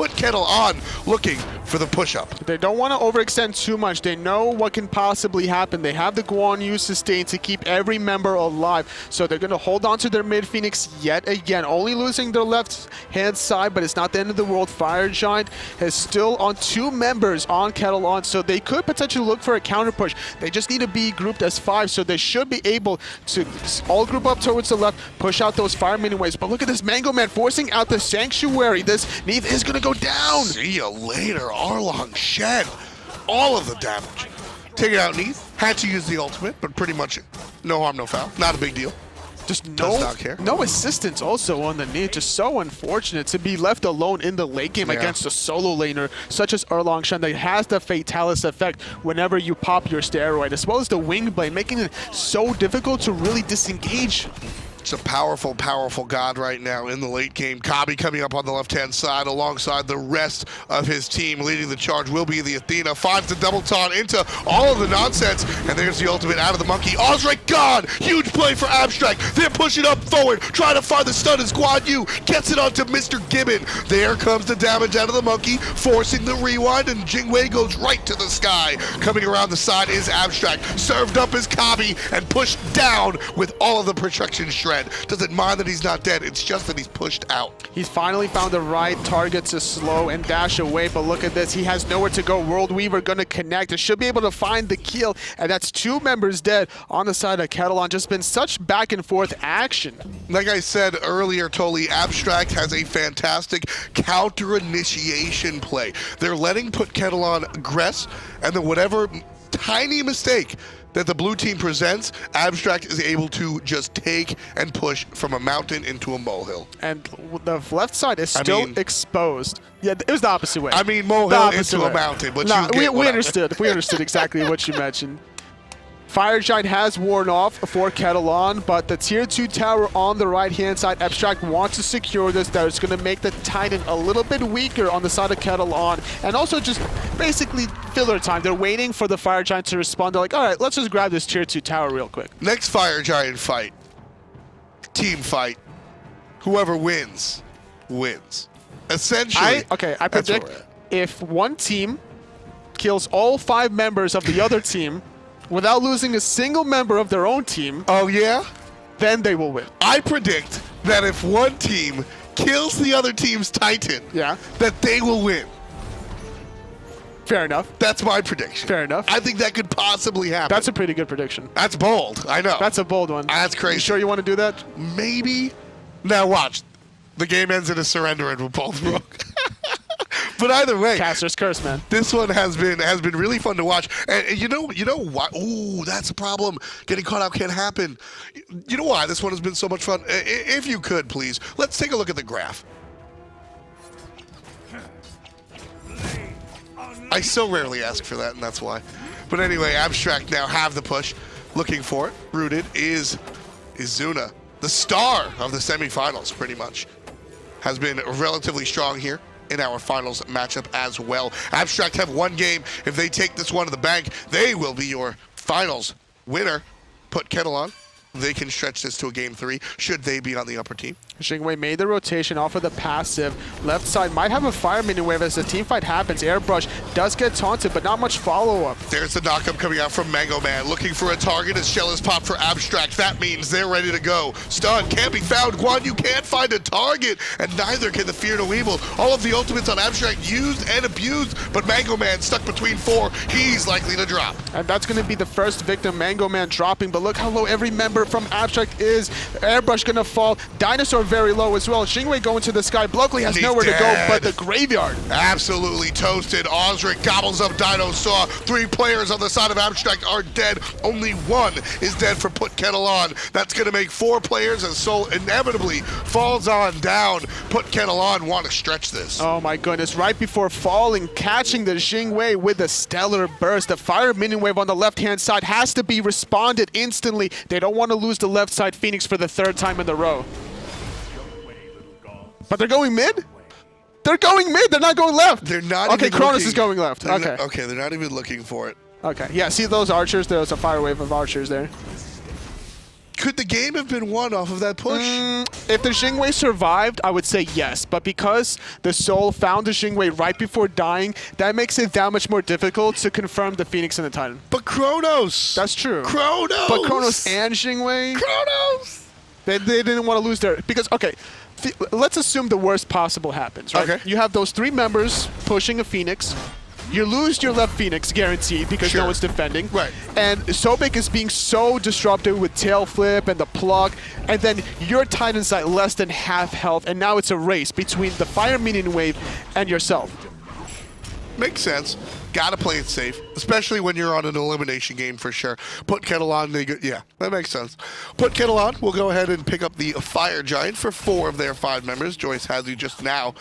PutKettleOn looking for the push-up. They don't want to overextend too much. They know what can possibly happen. They have the Guan use sustain to keep every member alive. So they're going to hold on to their mid Phoenix yet again. Only losing their left-hand side, but it's not the end of the world. Fire Giant is still on 2 members on KettleOn, so they could potentially look for a counter push. They just need to be grouped as 5, so they should be able to all group up towards the left, push out those fire mini waves. But look at this Mango Man forcing out the Sanctuary. This Neith is going to go down. See you later, Erlang, Shen. All of the damage. Taking out Neith. Had to use the ultimate, but pretty much no harm, no foul. Not a big deal. Just Does not care. no assistance also on the Neith. Just so unfortunate to be left alone in the late game against a solo laner such as Erlang Shen that has the Fatalis effect whenever you pop your steroid, as well as the Wing Blade, making it so difficult to really disengage. It's a powerful, powerful god right now in the late game. CobbY coming up on the left-hand side alongside the rest of his team. Leading the charge will be the Athena. Finds the double taunt into all of the nonsense. And there's the ultimate out of the monkey. Auzrik gone! Huge play for Abstract. They're pushing up forward, trying to find the stun as Guan gets it onto Mr. Gibbon. There comes the damage out of the monkey, forcing the rewind, and Jing goes right to the sky. Coming around the side is Abstract. Served up as CobbY and pushed down with all of the protection shred. Doesn't mind that he's not dead, it's just that he's pushed out. He's finally found the right target to slow and dash away, but look at this. He has nowhere to go. World Weaver gonna connect. It should be able to find the kill, and that's 2 members dead on the side of KettleOn. Just been such back and forth action. Like I said earlier, Toli, Abstract has a fantastic counter initiation play. They're letting PutKettleOn aggress, and then whatever tiny mistake that the blue team presents, Abstract is able to just take and push from a mountain into a molehill. And the left side is still exposed. Yeah, it was the opposite way. I mean, molehill into a mountain, but we understood. We understood exactly what you mentioned. Fire Giant has worn off for KettleOn, but the tier 2 tower on the right-hand side, Abstract wants to secure this. That is going to make the Titan a little bit weaker on the side of KettleOn, and also just basically filler time. They're waiting for the Fire Giant to respond. They're like, all right, let's just grab this tier 2 tower real quick. Next Fire Giant fight, team fight, whoever wins, wins. Essentially, I predict if one team kills all 5 members of the other team, without losing a single member of their own team, oh yeah, then they will win. I predict that if one team kills the other team's Titan, that they will win. Fair enough. That's my prediction. Fair enough. I think that could possibly happen. That's a pretty good prediction. That's bold, I know. That's a bold one. That's crazy. You sure you want to do that? Maybe. Now watch. The game ends in a surrender and we're both broke. But either way, Caster's curse, man. This one has been really fun to watch. And you know what? Ooh, that's a problem. Getting caught out can't happen. You know why this one has been so much fun? If you could, please, let's take a look at the graph. I so rarely ask for that, and that's why. But anyway, Abstract now have the push. Looking for it. Rooted is Ezzuna, the star of the semifinals, pretty much. Has been relatively strong here in our finals matchup as well. Abstract have 1 game. If they take this one to the bank, they will be your finals winner. PutKettleOn, they can stretch this to a game 3 should they be on the upper team. Jingwei made the rotation off of the passive. Left side might have a fire mini wave as the team fight happens. Airbrushd does get taunted, but not much follow-up. There's the knockup coming out from Mango Man, looking for a target as shell is popped for Abstract. That means they're ready to go. Stun can't be found. Guan, you can't find a target, and neither can the Fear No Evil. All of the ultimates on Abstract used and abused, but Mango Man stuck between 4. He's likely to drop. And that's going to be the first victim, Mango Man dropping, but look how low every member from Abstract is. Airbrushd going to fall. DineOhSaw very low as well. Jingwei going to the sky. Bloakley has nowhere to go but the graveyard. Absolutely toasted. Auzrik gobbles up DineOhSaw. 3 players on the side of Abstract are dead. Only 1 is dead for PutKettleOn. That's going to make 4 players as Soul inevitably falls on down. PutKettleOn want to stretch this. Oh my goodness. Right before falling, catching the Jingwei with a stellar burst. The fire minion wave on the left-hand side has to be responded instantly. They don't want to lose the left side Phoenix for the 3rd time in a row. But they're going mid? They're going mid. They're not going left. They're not Okay, even Chronos looking. is going left. Okay. Okay, they're not even looking for it. Okay. Yeah, see those archers? There's a fire wave of archers there. Could the game have been won off of that push? If the Jingwei survived, I would say yes. But because the Soul found the Jingwei right before dying, that makes it that much more difficult to confirm the Phoenix and the Titan. But Chronos! That's true. Chronos! But Chronos and Jingwei, Chronos! they didn't want to lose their... Because, okay, let's assume the worst possible happens, right? Okay. You have those 3 members pushing a Phoenix. You lose your left Phoenix, guaranteed, because no one's defending. Right. And Sobek is being so disruptive with tail flip and the plug, and then your Titan's at less than half health, and now it's a race between the Fire Minion Wave and yourself. Makes sense. Gotta play it safe, especially when you're on an elimination game for sure. PutKettleOn, yeah, that makes sense. PutKettleOn will go ahead and pick up the Fire Giant for 4 of their 5 members. JoyousHazzy just now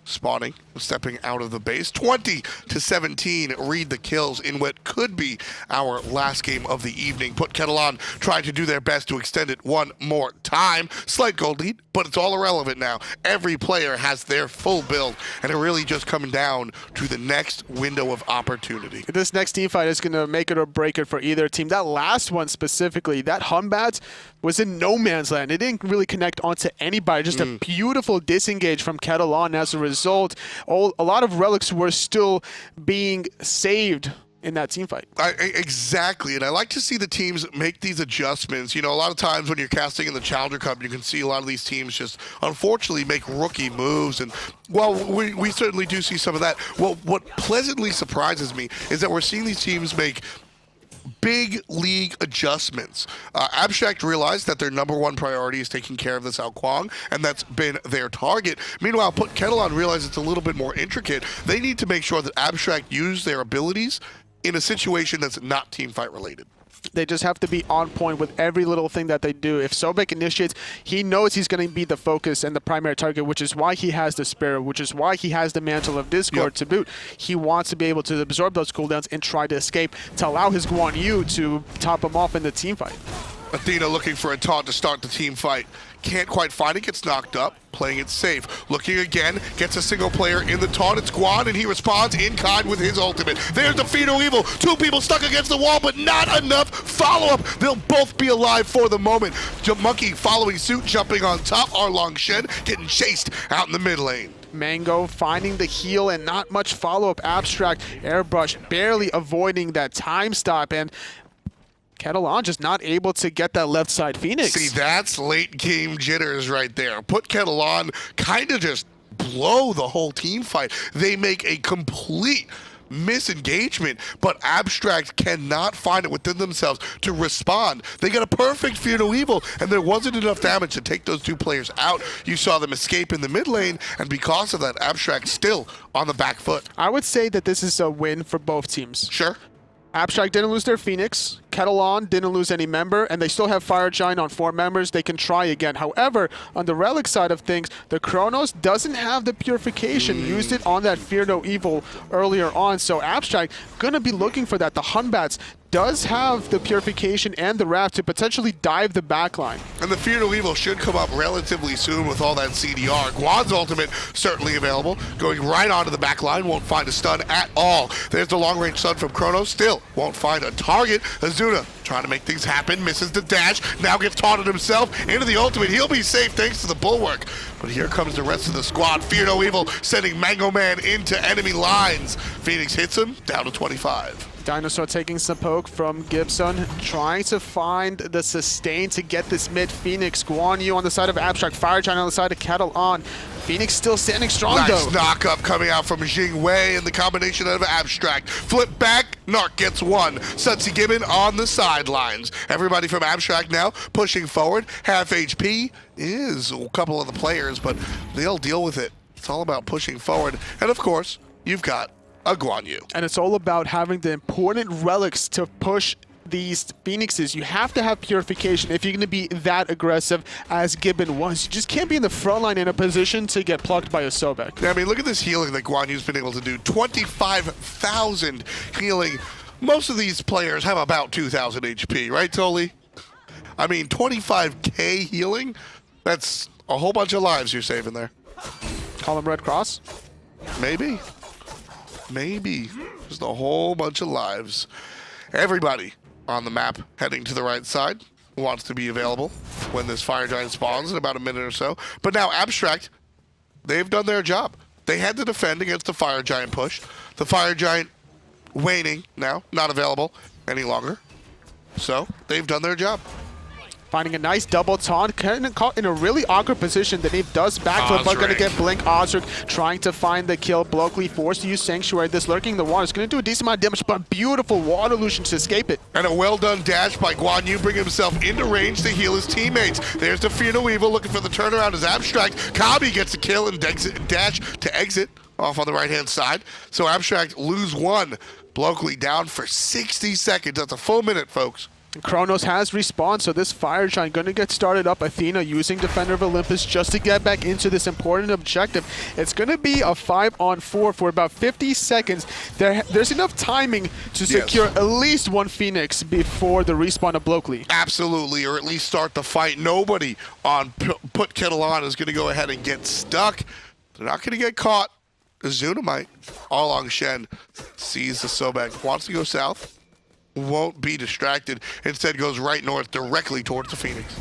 spawning, stepping out of the base. 20-17, read the kills in what could be our last game of the evening. PutKettleOn trying to do their best to extend it one more time. Slight gold lead, but it's all irrelevant now. Every player has their full build, and it really just coming down to the next window of opportunity. This next team fight is going to make it or break it for either team. That last one specifically, that Batz was in no man's land. It didn't really connect onto anybody. Just a beautiful disengage from KettleOn. As a result, a lot of relics were still being saved in that team fight. Exactly, and I like to see the teams make these adjustments. You know, a lot of times when you're casting in the Challenger Cup, you can see a lot of these teams just, unfortunately, make rookie moves, and while we certainly do see some of that, well, what pleasantly surprises me is that we're seeing these teams make big league adjustments. Abstract realized that their #1 priority is taking care of this Kuang, and that's been their target. Meanwhile, PutKettleOn realized it's a little bit more intricate. They need to make sure that Abstract use their abilities in a situation that's not team fight related. They just have to be on point with every little thing that they do. If Sobek initiates, he knows he's going to be the focus and the primary target, which is why he has the Spirit, which is why he has the Mantle of Discord to boot. He wants to be able to absorb those cooldowns and try to escape to allow his Guan Yu to top him off in the team fight. Athena looking for a taunt to start the team fight. Can't quite find it, gets knocked up, playing it safe. Looking again, gets a single player in the taunt. It's Guan, and he responds in kind with his ultimate. There's the Fetal Evil. 2 people stuck against the wall, but not enough follow-up. They'll both be alive for the moment. Monkey following suit, jumping on top. Erlang Shen getting chased out in the mid lane. Mango finding the heal and not much follow-up. Abstract, Airbrushd barely avoiding that time stop, and KettleOn just not able to get that left side Phoenix. See, that's late game jitters right there. PutKettleOn kind of just blow the whole team fight. They make a complete misengagement, but Abstract cannot find it within themselves to respond. They got a perfect Fetal Evil, and there wasn't enough damage to take those 2 players out. You saw them escape in the mid lane, and because of that, Abstract still on the back foot. I would say that this is a win for both teams. Sure. Abstract didn't lose their Phoenix, KettleOn didn't lose any member, and they still have Fire Giant on 4 members. They can try again. However, on the Relic side of things, the Chronos doesn't have the Purification. Used it on that Fear No Evil earlier on, so Abstract gonna be looking for that. The Batz does have the Purification and the Wrath to potentially dive the backline. And the Fear No Evil should come up relatively soon with all that CDR. Guan's ultimate certainly available. Going right onto the back line, won't find a stun at all. There's the long-range stun from Chronos, still won't find a target. Ezzuna trying to make things happen, misses the dash, now gets taunted himself into the ultimate. He'll be safe thanks to the Bulwark. But here comes the rest of the squad. Fear No Evil sending Mango Man into enemy lines. Phoenix hits him, down to 25. DineOhSaw taking some poke from Gibson, trying to find the sustain to get this mid Phoenix. Guan Yu on the side of Abstract, Fire Giant on the side of KettleOn. Phoenix still standing strong though. Nice knock-up coming out from Jing Wei, and the combination of Abstract. Flip back, Naaaarrrk gets 1. Sudsy Gibbon on the sidelines. Everybody from Abstract now pushing forward. Half HP is a couple of the players, but they'll deal with it. It's all about pushing forward. And of course, you've got a Guan Yu. And it's all about having the important relics to push these Phoenixes. You have to have Purification if you're going to be that aggressive as Gibbon was. You just can't be in the front line in a position to get plucked by a Sobek. Yeah, I mean, look at this healing that Guan Yu's been able to do. 25,000 healing. Most of these players have about 2,000 HP, right, Toli? I mean, 25k healing? That's a whole bunch of lives you're saving there. Call him Red Cross? Maybe. Maybe. Just a whole bunch of lives. Everybody on the map heading to the right side. wants to be available when this Fire Giant spawns in about a minute or so. But now Abstract, they've done their job. They had to defend against the Fire Giant push. The Fire Giant waning now, not available any longer. So they've done their job. Finding a nice double taunt, kind of caught in a really awkward position. The Neith does backflip, but gonna get blink. Auzrik trying to find the kill. Bloakley forced to use Sanctuary. This lurking in the water is gonna do a decent amount of damage, but beautiful water illusion to escape it. And a well-done dash by Guan Yu, bringing himself into range to heal his teammates. There's the Fear No Evil looking for the turnaround as Abstract. CobbY gets the kill and dash to exit off on the right-hand side. So Abstract lose one. Bloakley down for 60 seconds. That's a full minute, folks. Chronos has respawned, so this Fire Giant going to get started up. Athena using Defender of Olympus just to get back into this important objective. It's going to be a 5-on-4 for about 50 seconds. There's enough timing to secure at least one Phoenix before the respawn of Bloakley. Absolutely, or at least start the fight. Nobody on PutKettleOn is going to go ahead and get stuck. They're not going to get caught. Ezzuna might. All along Shen sees the Sobek, wants to go south. Won't be distracted. Instead goes right north directly towards the Phoenix.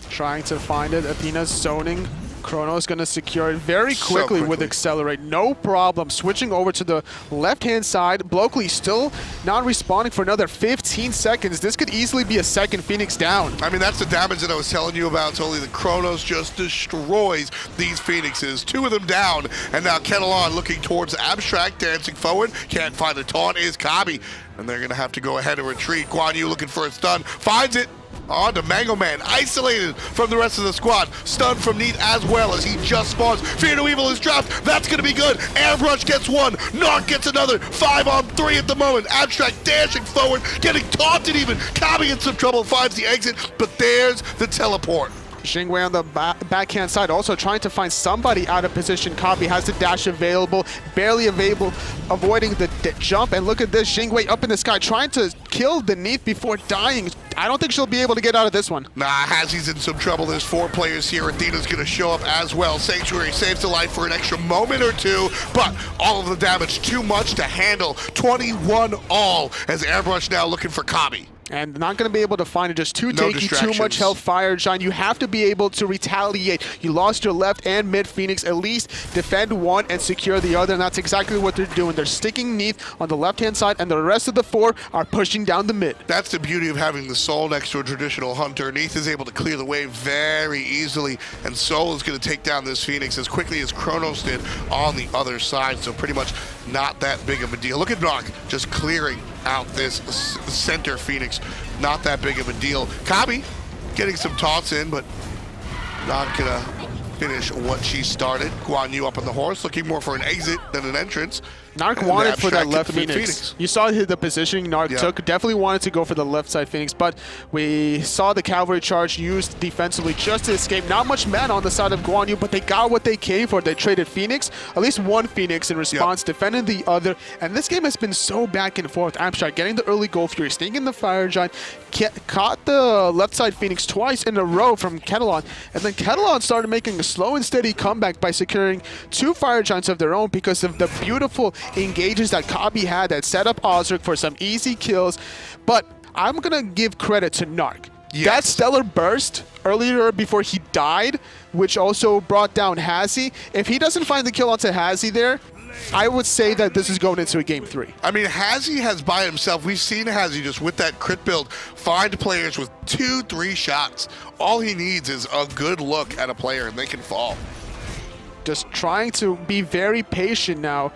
Trying to find it. Athena's zoning. Chronos going to secure it very quickly with Accelerate. No problem. Switching over to the left-hand side. Bloakley still not responding for another 15 seconds. This could easily be a second Phoenix down. I mean, that's the damage that I was telling you about. It's only the Chronos just destroys these Phoenixes. Two of them down. And now KettleOn looking towards Abstract, dancing forward. Can't find the taunt, is CobbY. And they're going to have to go ahead and retreat. Guan Yu looking for a stun. Finds it. On to Mango Man, isolated from the rest of the squad. Stunned from Neith as well as he just spawns. Fear No Evil is dropped. That's going to be good. Airbrushd gets one. Naaaarrrrk gets another. 5-on-3 at the moment. Abstract dashing forward, getting taunted even. CobbY in some trouble, finds the exit, but there's the teleport. Jing on the backhand side also trying to find somebody out of position. CobbY has the dash available, barely available, avoiding the jump. And look at this, Jing up in the sky trying to kill the Neith before dying. I don't think she'll be able to get out of this one. Nah, Hazzy's in some trouble. There's 4 players here. Athena's going to show up as well. Sanctuary saves the life for an extra moment or two, but all of the damage too much to handle. 21 all as Airbrushd now looking for CobbY. And not going to be able to find it. Just taking too much health, Fire Giant. You have to be able to retaliate. You lost your left and mid Phoenix. At least defend one and secure the other. And that's exactly what they're doing. They're sticking Neith on the left-hand side, and the rest of the 4 are pushing down the mid. That's the beauty of having the Soul next to a traditional Hunter. Neith is able to clear the way very easily, and Soul is going to take down this Phoenix as quickly as Chronos did on the other side. So pretty much not that big of a deal. Look at Naaaarrrk just clearing out this center Phoenix. Not that big of a deal. CobbY getting some taunts in, but not gonna finish what she started. Guan Yu up on the horse, looking more for an exit than an entrance. Naaaarrrrk wanted for that left Phoenix. You saw the positioning Naaaarrrrk took. Definitely wanted to go for the left side Phoenix, but we saw the cavalry charge used defensively just to escape. Not much mana on the side of Guan Yu, but they got what they came for. They traded Phoenix, at least one Phoenix in response, defended the other. And this game has been so back and forth. Abstract getting the early goal fury, sneaking the Fire Giant, caught the left side Phoenix twice in a row from KettleOn. And then KettleOn started making a slow and steady comeback by securing 2 Fire Giants of their own because of the beautiful engages that CobbY had that set up Auzrik for some easy kills. But I'm going to give credit to Naaaarrrk. Yes. That stellar burst earlier before he died, which also brought down Hazzy. If he doesn't find the kill onto Hazzy there, I would say that this is going into a game 3. I mean, Hazzy has by himself, we've seen Hazzy just with that crit build, find players with 2-3 shots. All he needs is a good look at a player and they can fall. Just trying to be very patient now.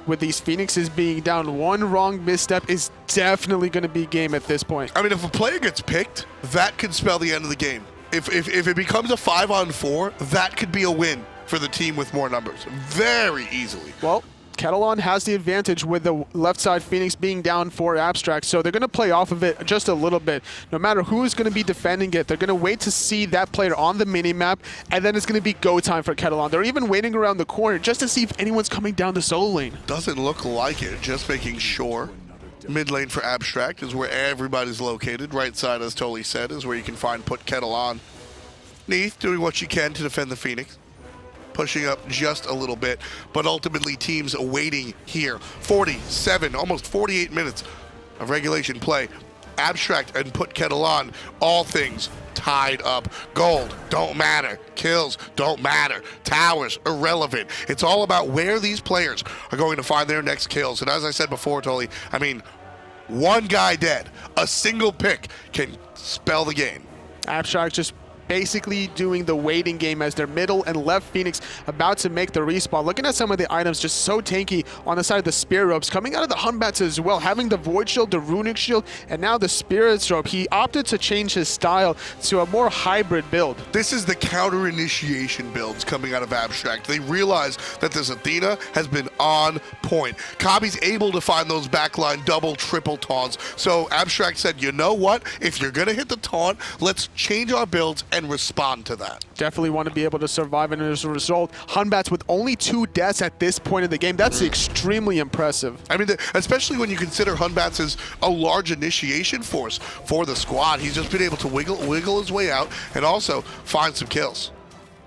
With these Phoenixes being down, one wrong misstep is definitely going to be game at this point. I mean, if a player gets picked, that could spell the end of the game. If it becomes a 5-on-4, that could be a win for the team with more numbers, very easily. Well, KettleOn has the advantage with the left side Phoenix being down for Abstract, so they're going to play off of it just a little bit. No matter who is going to be defending it, they're going to wait to see that player on the minimap, and then it's going to be go time for KettleOn. They're even waiting around the corner just to see if anyone's coming down the solo lane. Doesn't look like it, just making sure. Mid lane for Abstract is where everybody's located. Right side, as Tolly said, is where you can find PutKettleOn. Neith doing what she can to defend the Phoenix. Pushing up just a little bit, but ultimately teams waiting here. 47, almost 48 minutes of regulation play. Abstract and PutKettleOn, all things tied up. Gold, don't matter. Kills, don't matter. Towers, irrelevant. It's all about where these players are going to find their next kills. And as I said before, Tolly, I mean, one guy dead, a single pick can spell the game. Abstract just basically doing the waiting game as their middle and left Phoenix about to make the respawn. Looking at some of the items just so tanky on the side of the Spear Ropes, coming out of the Hunbats as well, having the Void Shield, the Runic Shield, and now the Spirit's Robe. He opted to change his style to a more hybrid build. This is the counter-initiation builds coming out of Abstract. They realize that this Athena has been on point. CobbY's able to find those backline double, triple taunts. So Abstract said, you know what? If you're going to hit the taunt, let's change our builds and respond to that. Definitely want to be able to survive, and as a result, Hunbats with only 2 deaths at this point in the game. That's extremely impressive. I mean, especially when you consider Hunbats as a large initiation force for the squad. He's just been able to wiggle his way out and also find some kills.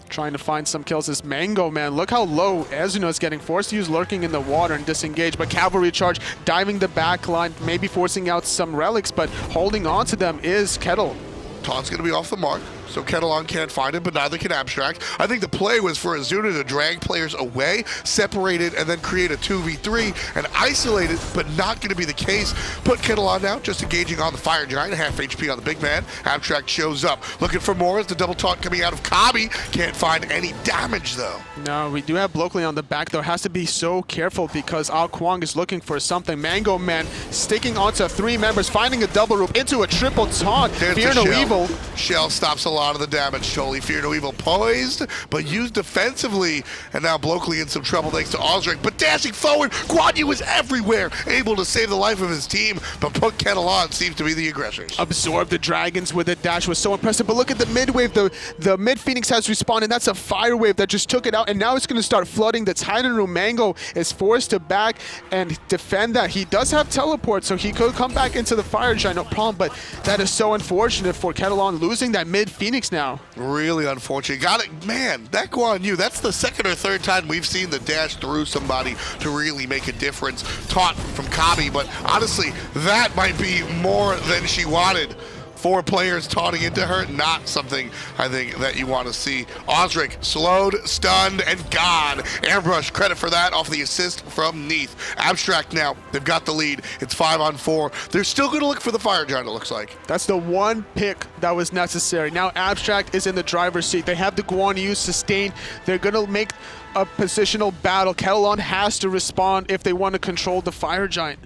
Trying to find some kills is Mango, man. Look how low Ezzuna is getting, forced to use Lurking in the water and disengage, but Cavalry Charge diving the back line, maybe forcing out some relics, but holding on to them is Kettle. Taunt's going to be off the mark, so KettleOn can't find it, but neither can Abstract. I think the play was for Ezzuna to drag players away, separate it, and then create a 2v3 and isolate it, but not going to be the case. PutKettleOn now, just engaging on the Fire Giant, half HP on the big man. Abstract shows up, looking for more as the double taunt coming out of CobbY. Can't find any damage, though. No, we do have Bloakley on the back, though. Has to be so careful because Kuang is looking for something. Mango Man sticking onto 3 members, finding a double rope into a triple taunt. There's Fear the No shell. Evil. Shell stops a lot of the damage, totally. Fear No Evil poised, but used defensively. And now Bloakley in some trouble thanks to Auzrik. But dashing forward, Guan was everywhere, able to save the life of his team. But PutKettleOn seems to be the aggressors. Absorb the dragons with a dash was so impressive. But look at the mid wave. The mid Phoenix has respawned, and that's a fire wave that just took it out. And now it's going to start flooding the Titan Room. Mango is forced to back and defend that. He does have teleport, so he could come back into the Fire Giant, no problem. But that is so unfortunate for KettleOn losing that mid Phoenix now. Really unfortunate. Got it. Man, that Guan, that's the second or third time we've seen the dash through somebody to really make a difference. Taught from CobbY, but honestly, that might be more than she wanted. 4 players taunting into her, not something I think that you want to see. Auzrik slowed, stunned, and gone. Airbrushd, credit for that off the assist from Neith. Abstract now, they've got the lead. It's 5-on-4. They're still going to look for the Fire Giant, it looks like. That's the one pick that was necessary. Now Abstract is in the driver's seat. They have the Guan use sustain. They're going to make a positional battle. KettleOn has to respond if they want to control the Fire Giant.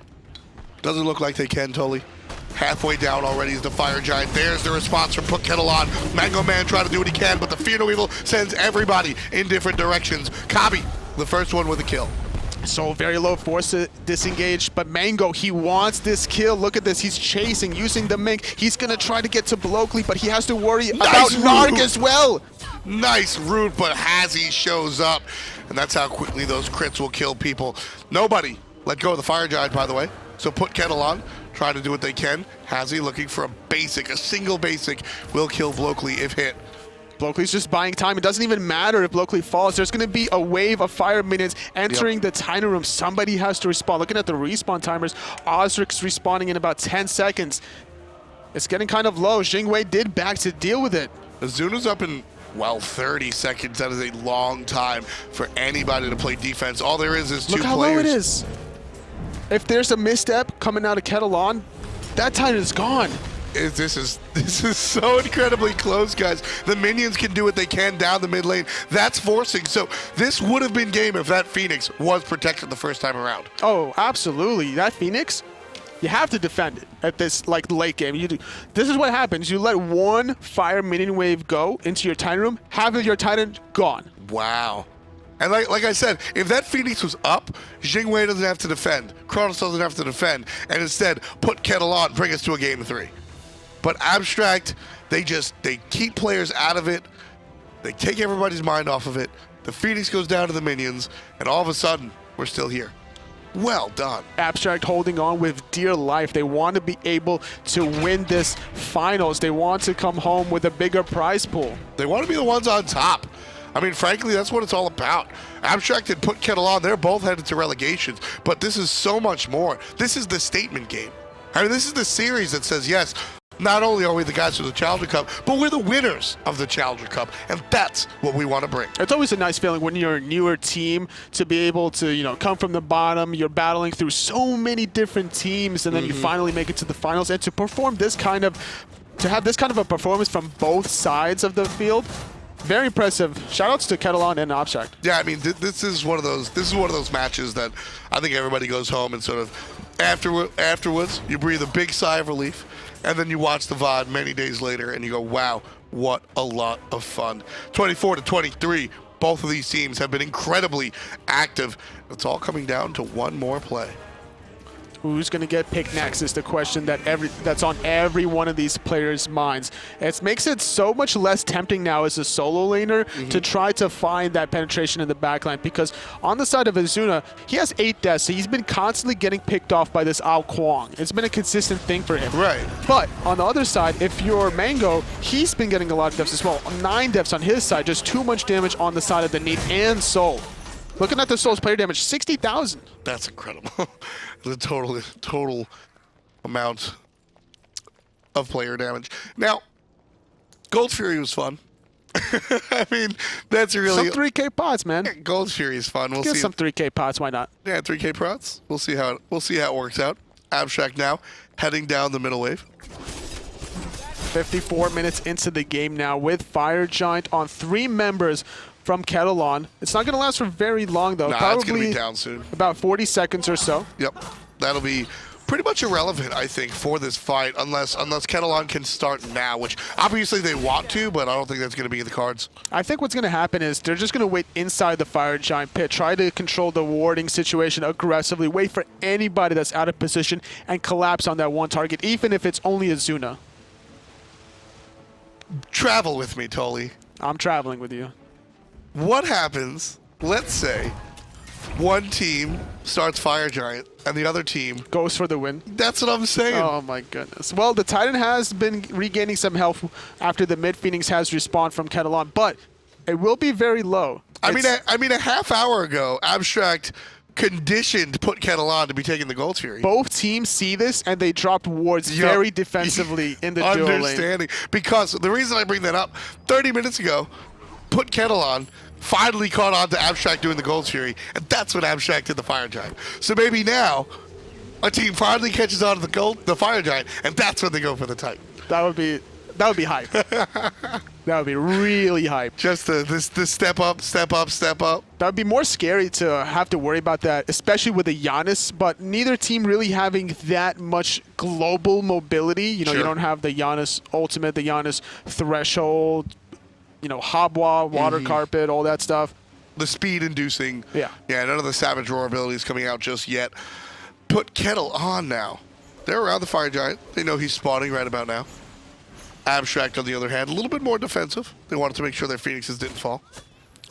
Doesn't look like they can, Tolly. Halfway down already is the Fire Giant. There's the response from PutKettleOn. Mango Man trying to do what he can, but the Fear No Evil sends everybody in different directions. CobbY, the first one with a kill. So very low, forced to disengage, but Mango, he wants this kill. Look at this, he's chasing, using the Mink. He's gonna try to get to Bloakley, but he has to worry about Naaaarrrrk as well. Nice route, but Hazzy shows up, and that's how quickly those crits will kill people. Nobody let go of the Fire Giant, by the way. So PutKettleOn trying to do what they can. Hazzy looking for a single basic will kill Bloakley if hit. Bloakley's just buying time. It doesn't even matter if Bloakley falls. There's going to be a wave of fire minions entering the Titan Room. Somebody has to respawn. Looking at the respawn timers, Auzrik's respawning in about 10 seconds. It's getting kind of low. Jing did back to deal with it. Ezzuna's up in, well, 30 seconds. That is a long time for anybody to play defense. All there is 2 players. Look how low it is. If there's a misstep coming out of KettleOn, that Titan is gone. This is so incredibly close, guys. The minions can do what they can down the mid lane. That's forcing. So this would have been game if that Phoenix was protected the first time around. Oh, absolutely. That Phoenix, you have to defend it at this late game. This is what happens. You let one fire minion wave go into your Titan Room, half of your Titan gone. Wow. And like I said, if that Phoenix was up, Jing doesn't have to defend. Chronos doesn't have to defend. And instead, PutKettleOn, bring us to a game 3. But Abstract, they keep players out of it. They take everybody's mind off of it. The Phoenix goes down to the minions, and all of a sudden, we're still here. Well done. Abstract holding on with dear life. They want to be able to win this finals. They want to come home with a bigger prize pool. They want to be the ones on top. I mean, frankly, that's what it's all about. Abstract and PutKettleOn, they're both headed to relegations, but this is so much more. This is the statement game. I mean, this is the series that says, yes, not only are we the guys for the Challenger Cup, but we're the winners of the Challenger Cup, and that's what we want to bring. It's always a nice feeling when you're a newer team to be able to, you know, come from the bottom. You're battling through so many different teams, and then you finally make it to the finals. And to perform this kind of, to have this kind of a performance from both sides of the field, very impressive. Shoutouts to PutKettleOn and Abstract. Yeah, I mean, this is one of those matches that I think everybody goes home and sort of afterwards you breathe a big sigh of relief. And then you watch the VOD many days later and you go, wow, what a lot of fun. 24-23, both of these teams have been incredibly active. It's all coming down to one more play. Who's going to get picked next is the question that's on every one of these players' minds. It makes it so much less tempting now as a solo laner to try to find that penetration in the backline, because on the side of Ezzuna, he has 8 deaths, so he's been constantly getting picked off by this Kuang. It's been a consistent thing for him. Right. But on the other side, if you're Mango, he's been getting a lot of deaths as well. 9 deaths on his side, just too much damage on the side of the Neith and Soul. Looking at the Soul's player damage, 60,000. That's incredible. The total amount of player damage. Now, Gold Fury was fun. I mean, that's really... Some 3K pots, man. Gold Fury is fun. We'll Get see. some 3K pots, why not? Yeah, 3K prots. We'll see how it works out. Abstract now heading down the middle wave. 54 minutes into the game now with Fire Giant on 3 members from PutKettleOn. It's not going to last for very long, though. Nah, it's going to be down soon. About 40 seconds or so. Yep. That'll be pretty much irrelevant, I think, for this fight, unless PutKettleOn can start now, which obviously they want to, but I don't think that's going to be in the cards. I think what's going to happen is they're just going to wait inside the Fire Giant pit, try to control the warding situation aggressively, wait for anybody that's out of position, and collapse on that one target, even if it's only Ezzuna. Travel with me, Tolly. I'm traveling with you. What happens, let's say, one team starts Fire Giant and the other team goes for the win? That's what I'm saying. Oh my goodness. Well, the Titan has been regaining some health after the mid Phoenix has respawned from PutKettleOn, but it will be very low. I mean, a half hour ago, Abstract conditioned PutKettleOn to be taking the Gold Fury. Both teams see this and they dropped wards very defensively in the dual lane. Understanding. Because the reason I bring that up, 30 minutes ago, PutKettleOn finally caught on to Abstract doing the Gold Fury, and that's when Abstract did the Fire Giant. So maybe now a team finally catches on to the Fire Giant, and that's when they go for the Titan. That would be hype. That would be really hype. Just the step up, step up, step up. That would be more scary to have to worry about that, especially with the Giannis, but neither team really having that much global mobility. You know, Sure. You don't have the Giannis ultimate, the Giannis threshold, you know, Habwa, water carpet, all that stuff. The speed inducing. Yeah. Yeah, none of the Savage Roar abilities coming out just yet. PutKettleOn now. They're around the Fire Giant. They know he's spawning right about now. Abstract, on the other hand, a little bit more defensive. They wanted to make sure their Phoenixes didn't fall.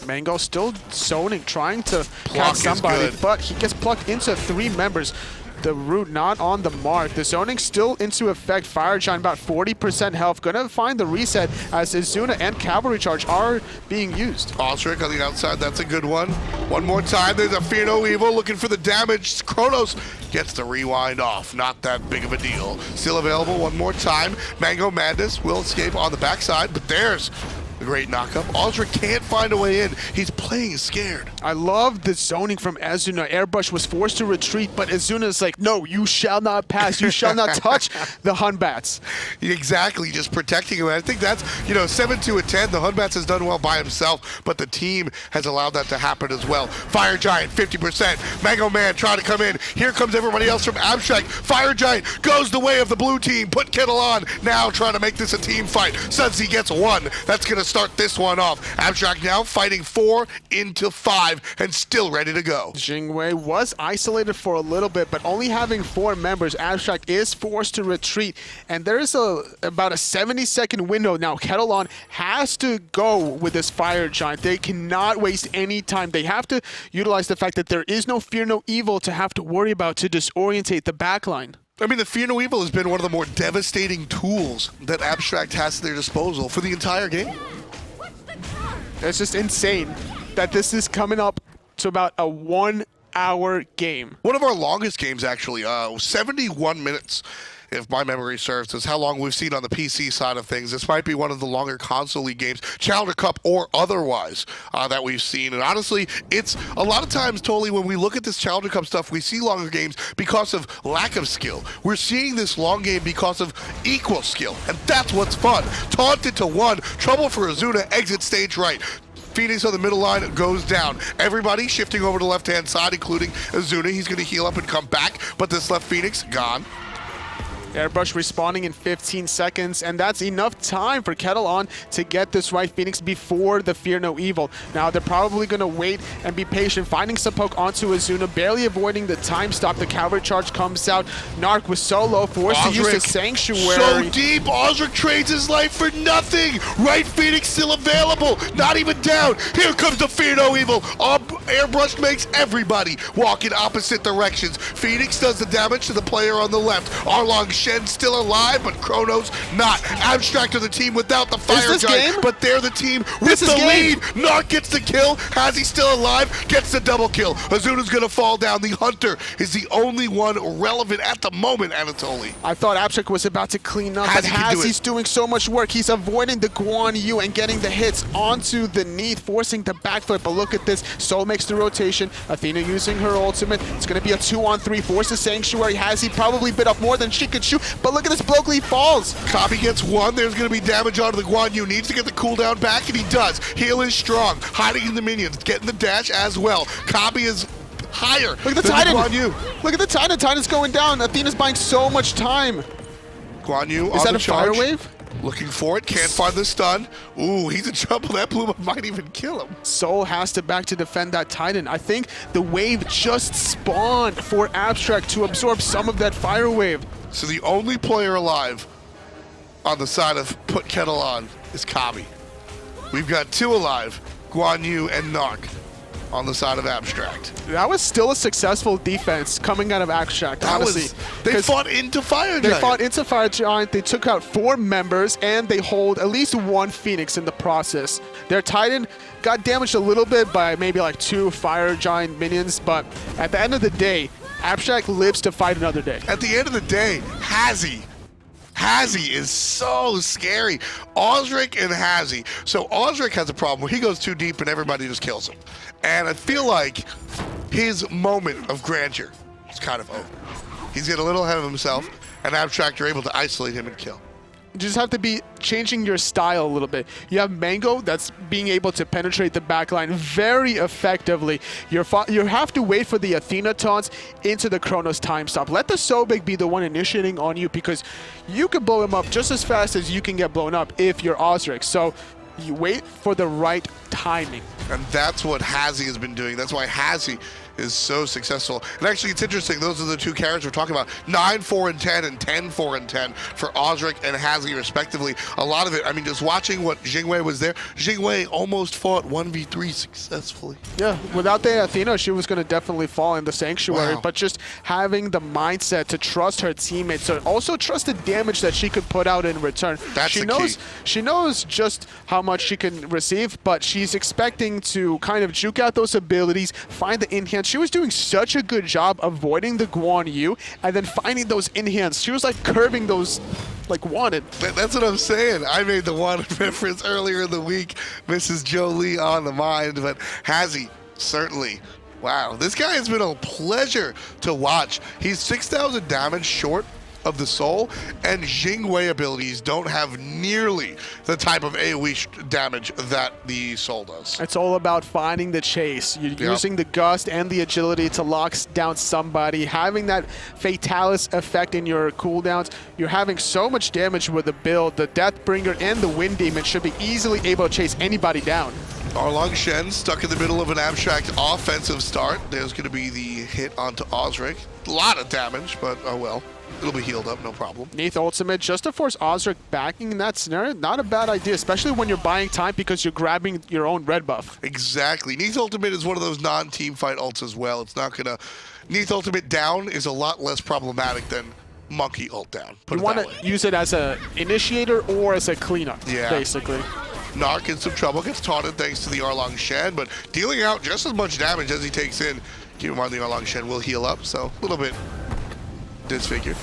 Mango still zoning, trying to Pluck catch somebody, is good. but he gets plucked into 3 members. The root not on the mark. The zoning still into effect. Fire Giant about 40% health. Gonna find the reset as Ezzuna and Cavalry Charge are being used. Auzrik on the outside, that's a good one. One more time, there's a Fear No Evil looking for the damage. Chronos gets the rewind off. Not that big of a deal. Still available one more time. Mango Madness will escape on the backside, but there's the great knockup. Auzrik can't find a way in. He's playing scared. I love the zoning from Ezzuna. Airbrushd was forced to retreat, but Ezzuna is like, no, you shall not pass. You shall not touch the Hunbats. Exactly, just protecting him. I think that's, 7-2-10. The Hunbats has done well by himself, but the team has allowed that to happen as well. Fire Giant, 50%. Mango Man trying to come in. Here comes everybody else from Abstract. Fire Giant goes the way of the blue team. PutKettleOn now trying to make this a team fight. Sudsy gets 1. That's going to start this one off. Abstract now fighting 4 into 5 and still ready to go. Jingwei was isolated for a little bit, but only having 4 members, Abstract is forced to retreat. And there's about a 70-second window now. PutKettleOn has to go with this Fire Giant. They cannot waste any time. They have to utilize the fact that there is no Fear No Evil to have to worry about to disorientate the backline. I mean, the Fear No Evil has been one of the more devastating tools that Abstract has at their disposal for the entire game. It's just insane that this is coming up to about a 1 2-hour game. One of our longest games, actually. 71 minutes, if my memory serves, is how long we've seen on the PC side of things. This might be one of the longer console league games, Challenger Cup or otherwise, that we've seen. And honestly, it's a lot of times, totally, when we look at this Challenger Cup stuff, we see longer games because of lack of skill. We're seeing this long game because of equal skill, and that's what's fun. Taunted to 1, trouble for Ezzuna, exit stage right. Phoenix on the middle line goes down. Everybody shifting over to the left-hand side, including Ezzuna. He's going to heal up and come back, but this left Phoenix, gone. Airbrushd respawning in 15 seconds, and that's enough time for PutKettleOn to get this right Phoenix before the Fear No Evil. Now, they're probably going to wait and be patient, finding some poke onto Ezzuna, barely avoiding the time stop. The cavalry charge comes out. Naaaarrrrk was so low, forced to use the Sanctuary. So deep, Auzrik trades his life for nothing. Right Phoenix still available, not even down. Here comes the Fear No Evil. Airbrushd makes everybody walk in opposite directions. Phoenix does the damage to the player on the left. Erlang Shen still alive, but Chronos not. Abstract of the team without the fire giant, but they're the team with the lead. Naaaarrrrk gets the kill. HazZy still alive, gets the double kill. Ezzuna's gonna fall down. The Hunter is the only one relevant at the moment, Anatoly. I thought Auzrik was about to clean up, but HazZy's doing so much work. He's avoiding the Guan and getting the hits onto the Neith, forcing the backflip. But look at this. Soul makes the rotation. Athena using her ultimate. It's gonna be a 2-on-3. Forces Sanctuary. HazZy probably bit off more than she could shoot. But look at this, Bloakley falls. CobbY gets 1. There's going to be damage onto the Guan. Needs to get the cooldown back, and he does. Heal is strong. Hiding in the minions. Getting the dash as well. CobbY is higher. Look at the Titan. Look at the Titan. Titan's going down. Athena's buying so much time. Guan Yu is on that the a fire charge. wave? Looking for it. Can't find the stun. Ooh, he's in trouble. That Bluma might even kill him. Soul has to back to defend that Titan. I think the wave just spawned for Abstract to absorb some of that fire wave. So the only player alive on the side of PutKettleOn is CobbY. We've got 2 alive, Guan Yu and Naaaarrrrk, on the side of Abstract. That was still a successful defense coming out of Abstract, honestly. They fought into Fire Giant. They fought into Fire Giant. They took out 4 members, and they hold at least 1 Phoenix in the process. Their Titan got damaged a little bit by maybe like 2 Fire Giant minions, but at the end of the day, Abstract lives to fight another day. At the end of the day, HazZy is so scary. Auzrik and HazZy. So Auzrik has a problem where he goes too deep and everybody just kills him. And I feel like his moment of grandeur is kind of over. He's getting a little ahead of himself, and Abstract are able to isolate him and kill. You just have to be changing your style a little bit. You have Mango that's being able to penetrate the backline very effectively. You have to wait for the Athena taunts into the Chronos time stop. Let the Sobek be the one initiating on you, because you can blow him up just as fast as you can get blown up if you're Auzrik. So you wait for the right timing. And that's what HazZy has been doing. That's why HazZy is so successful. And actually, it's interesting. Those are the 2 characters we're talking about. 9, 4, and 10, and 10, 4, and 10 for Auzrik and HazZy, respectively. A lot of it, I mean, just watching what Jing was there, Jing almost fought 1v3 successfully. Yeah, without the Athena, she was going to definitely fall in the Sanctuary. Wow. But just having the mindset to trust her teammates, to also trust the damage that she could put out in return. That's the key. She knows just how much she can receive, but she's expecting to kind of juke out those abilities, find the in-hand. She was doing such a good job avoiding the Guan Yu and then finding those in-hands. She was like curving those like wanted. That's what I'm saying. I made the wanted reference earlier in the week. Mrs. Jolie on the mind, but HazZy, certainly. Wow, this guy has been a pleasure to watch. He's 6,000 damage short of the Soul, and Jing abilities don't have nearly the type of AoE damage that the Soul does. It's all about finding the chase. You're using the gust and the agility to lock down somebody, having that Fatalis effect in your cooldowns. You're having so much damage with the build. The Deathbringer and the Wind Demon should be easily able to chase anybody down. Erlang Shen stuck in the middle of an Abstract offensive start. There's going to be the hit onto Auzrik. A lot of damage, but oh well. It'll be healed up, no problem. Neith ultimate just to force Auzrik backing in that scenario. Not a bad idea, especially when you're buying time because you're grabbing your own red buff. Exactly. Neith ultimate is one of those non-team fight ults as well. It's not going to... Neith ultimate down is a lot less problematic than Monkey ult down. You want to use it as an initiator or as a cleanup, basically. Naaaarrrrk in some trouble, gets taunted thanks to the Erlang Shen, but dealing out just as much damage as he takes in. Keep in mind the Erlang Shen will heal up, so a little bit disfigured.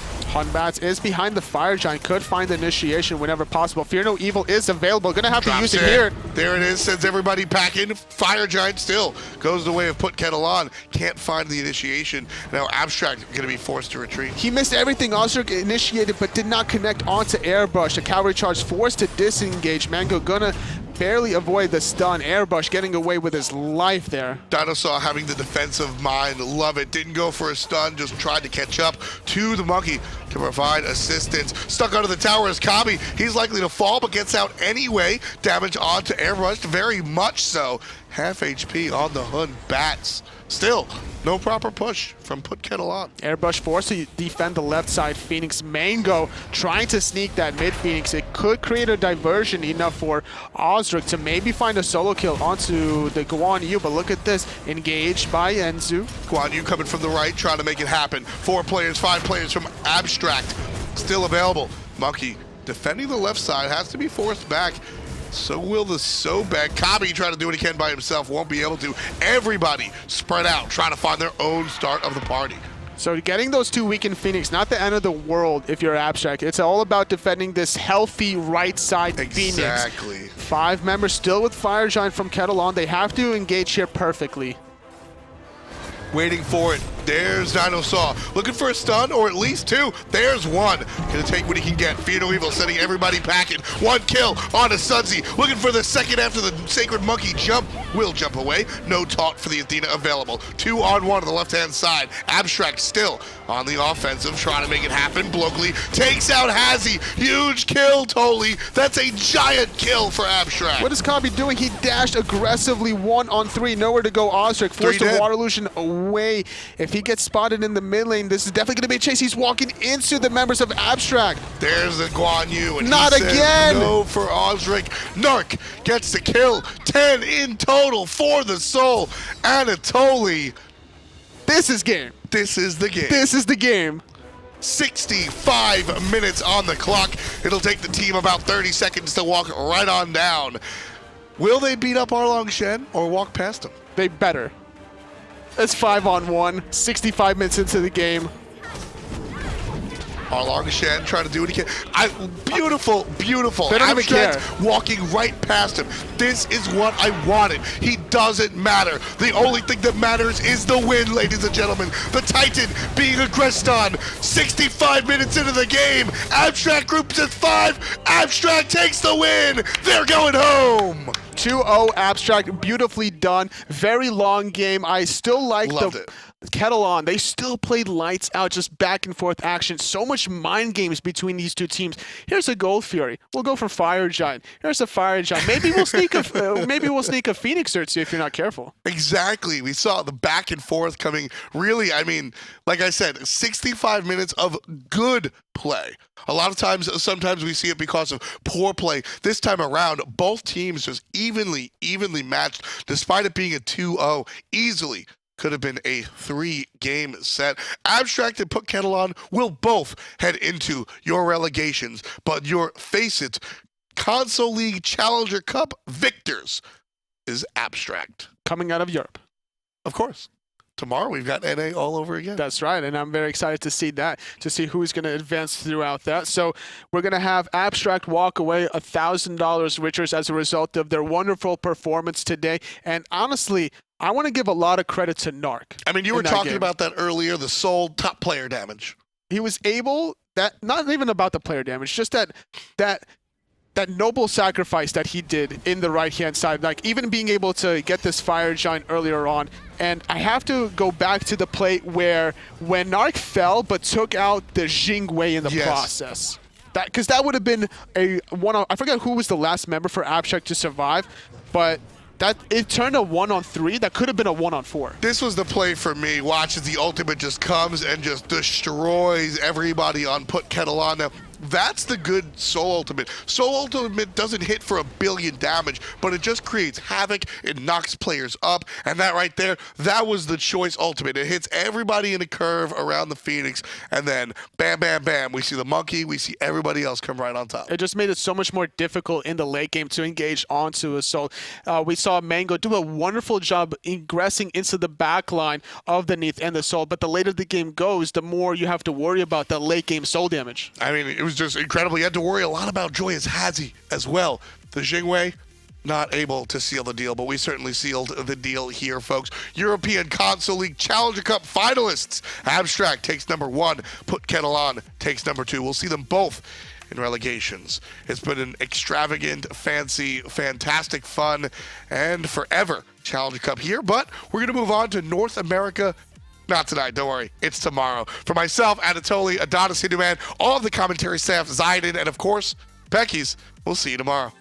Batz is behind the Fire Giant, could find the initiation whenever possible. Fear No Evil is available, gonna have to use it here. There it is, sends everybody packing. Fire Giant still goes the way of PutKettleOn. Can't find the initiation. Now Abstract gonna be forced to retreat. He missed everything. Auzrik initiated but did not connect onto Airbrushd. The cavalry charge forced to disengage. Mango gonna barely avoid the stun. Airbrushd getting away with his life there. DineOhSaw having the defensive mind, love it. Didn't go for a stun, just tried to catch up to the monkey to provide assistance. Stuck under the tower is CobbY. He's likely to fall, but gets out anyway. Damage onto Airbrushd, very much so. Half HP on the hood. Batz. Still, no proper push from PutKettleOn. Airbrushd forced to defend the left side. Phoenix Mango trying to sneak that mid Phoenix. It could create a diversion enough for Auzrik to maybe find a solo kill onto the Guan Yu, but look at this. Engaged by Enzu. Guan Yu coming from the right, trying to make it happen. 4 players, 5 players from Abstract still available. Monkey defending the left side, has to be forced back. So will the Sobek. CobbY trying to do what he can by himself, won't be able to. Everybody spread out, trying to find their own start of the party. So getting those 2 weakened Phoenix, not the end of the world if you're Abstract. It's all about defending this healthy right side Phoenix. Exactly. 5 members still with Fire Giant from PutKettleOn. They have to engage here perfectly. Waiting for it. There's DineOhSaw. Looking for a stun, or at least 2. There's 1. Gonna take what he can get. Fear No Evil sending everybody packing. 1 kill on a Sudsy. Looking for the second after the Sacred Monkey jump. Will jump away. No taunt for the Athena available. 2 on 1 on the left-hand side. Abstract still on the offensive, trying to make it happen. Bloakley takes out Hazzy. Huge kill, Tolly. That's a giant kill for Abstract. What is CobbY doing? He dashed aggressively 1 on 3. Nowhere to go. Auzrik forced the water illusion away. If he gets spotted in the mid lane, this is definitely going to be a chase. He's walking into the members of Abstract. There's the Guan Yu. And not he again. Says no for Auzrik. Naaaarrrk gets the kill. 10 in total for the soul. Anatoly. This is game. This is the game. This is the game. 65 minutes on the clock. It'll take the team about 30 seconds to walk right on down. Will they beat up Erlang Shen or walk past him? They better. It's 5 on 1, 65 minutes into the game. Erlang Shen trying to do what he can. Beautiful, beautiful. They don't even care. Walking right past him. This is what I wanted. He doesn't matter. The only thing that matters is the win, ladies and gentlemen. The Titan being aggressed on. 65 minutes into the game. Abstract groups at 5. Abstract takes the win. They're going home. 2-0 Abstract, beautifully done. Very long game. I still like the PutKettleOn. They still played lights out, just back and forth action. So much mind games between these 2 teams. Here's a Gold Fury. We'll go for Fire Giant. Here's a Fire Giant. Maybe we'll sneak a Phoenix or 2 if you're not careful. Exactly. We saw the back and forth coming. Really, I mean, like I said, 65 minutes of good play. A lot of times, sometimes we see it because of poor play. This time around, both teams just evenly matched, despite it being a 2-0. Easily could have been a 3-game set. Abstract and PutKettleOn will both head into your relegations, but your face it, Console League Challenger Cup victors is Abstract. Coming out of Europe. Of course. Tomorrow we've got NA all over again. That's right, and I'm very excited to see that, to see who's going to advance throughout that. So we're going to have Abstract walk away $1,000 richer as a result of their wonderful performance today. And honestly, I want to give a lot of credit to Naaaarrrk. I mean, you were talking about that earlier, the soul top player damage. He was able, not even about the player damage, just that noble sacrifice that he did in the right-hand side, like even being able to get this Fire Giant earlier on. And I have to go back to the play where when Naaaarrrk fell but took out the Jing way in the process. Because that would have been a one-on, I forget who was the last member for Abstract to survive, but it turned a 1-on-3. That could have been a 1-on-4. This was the play for me. Watch as the ultimate just comes and just destroys everybody on PutKettleOn. Now, That's the good Soul Ultimate. Soul Ultimate doesn't hit for 1 billion damage, but it just creates havoc. It knocks players up, and that right there, that was the choice ultimate. It hits everybody in a curve around the Phoenix, and then bam, bam, bam. We see the monkey. We see everybody else come right on top. It just made it so much more difficult in the late game to engage onto Assault. We saw Mango do a wonderful job ingressing into the back line of the Neith and the Soul, but the later the game goes, the more you have to worry about the late game soul damage. I mean, it was just incredible. You had to worry a lot about JoyousHazzy as well. The Jingwei, not able to seal the deal, but we certainly sealed the deal here, folks. European Console League Challenger Cup finalists. Abstract takes number 1. PutKettleOn takes number 2. We'll see them both in relegations. It's been an extravagant, fancy, fantastic, fun, and forever Challenger Cup here, but we're going to move on to North America. Not tonight, don't worry. It's tomorrow. For myself, Anatoly, Adonis Hinduman, all of the commentary staff, Zaiden, and of course, Becky's, we'll see you tomorrow.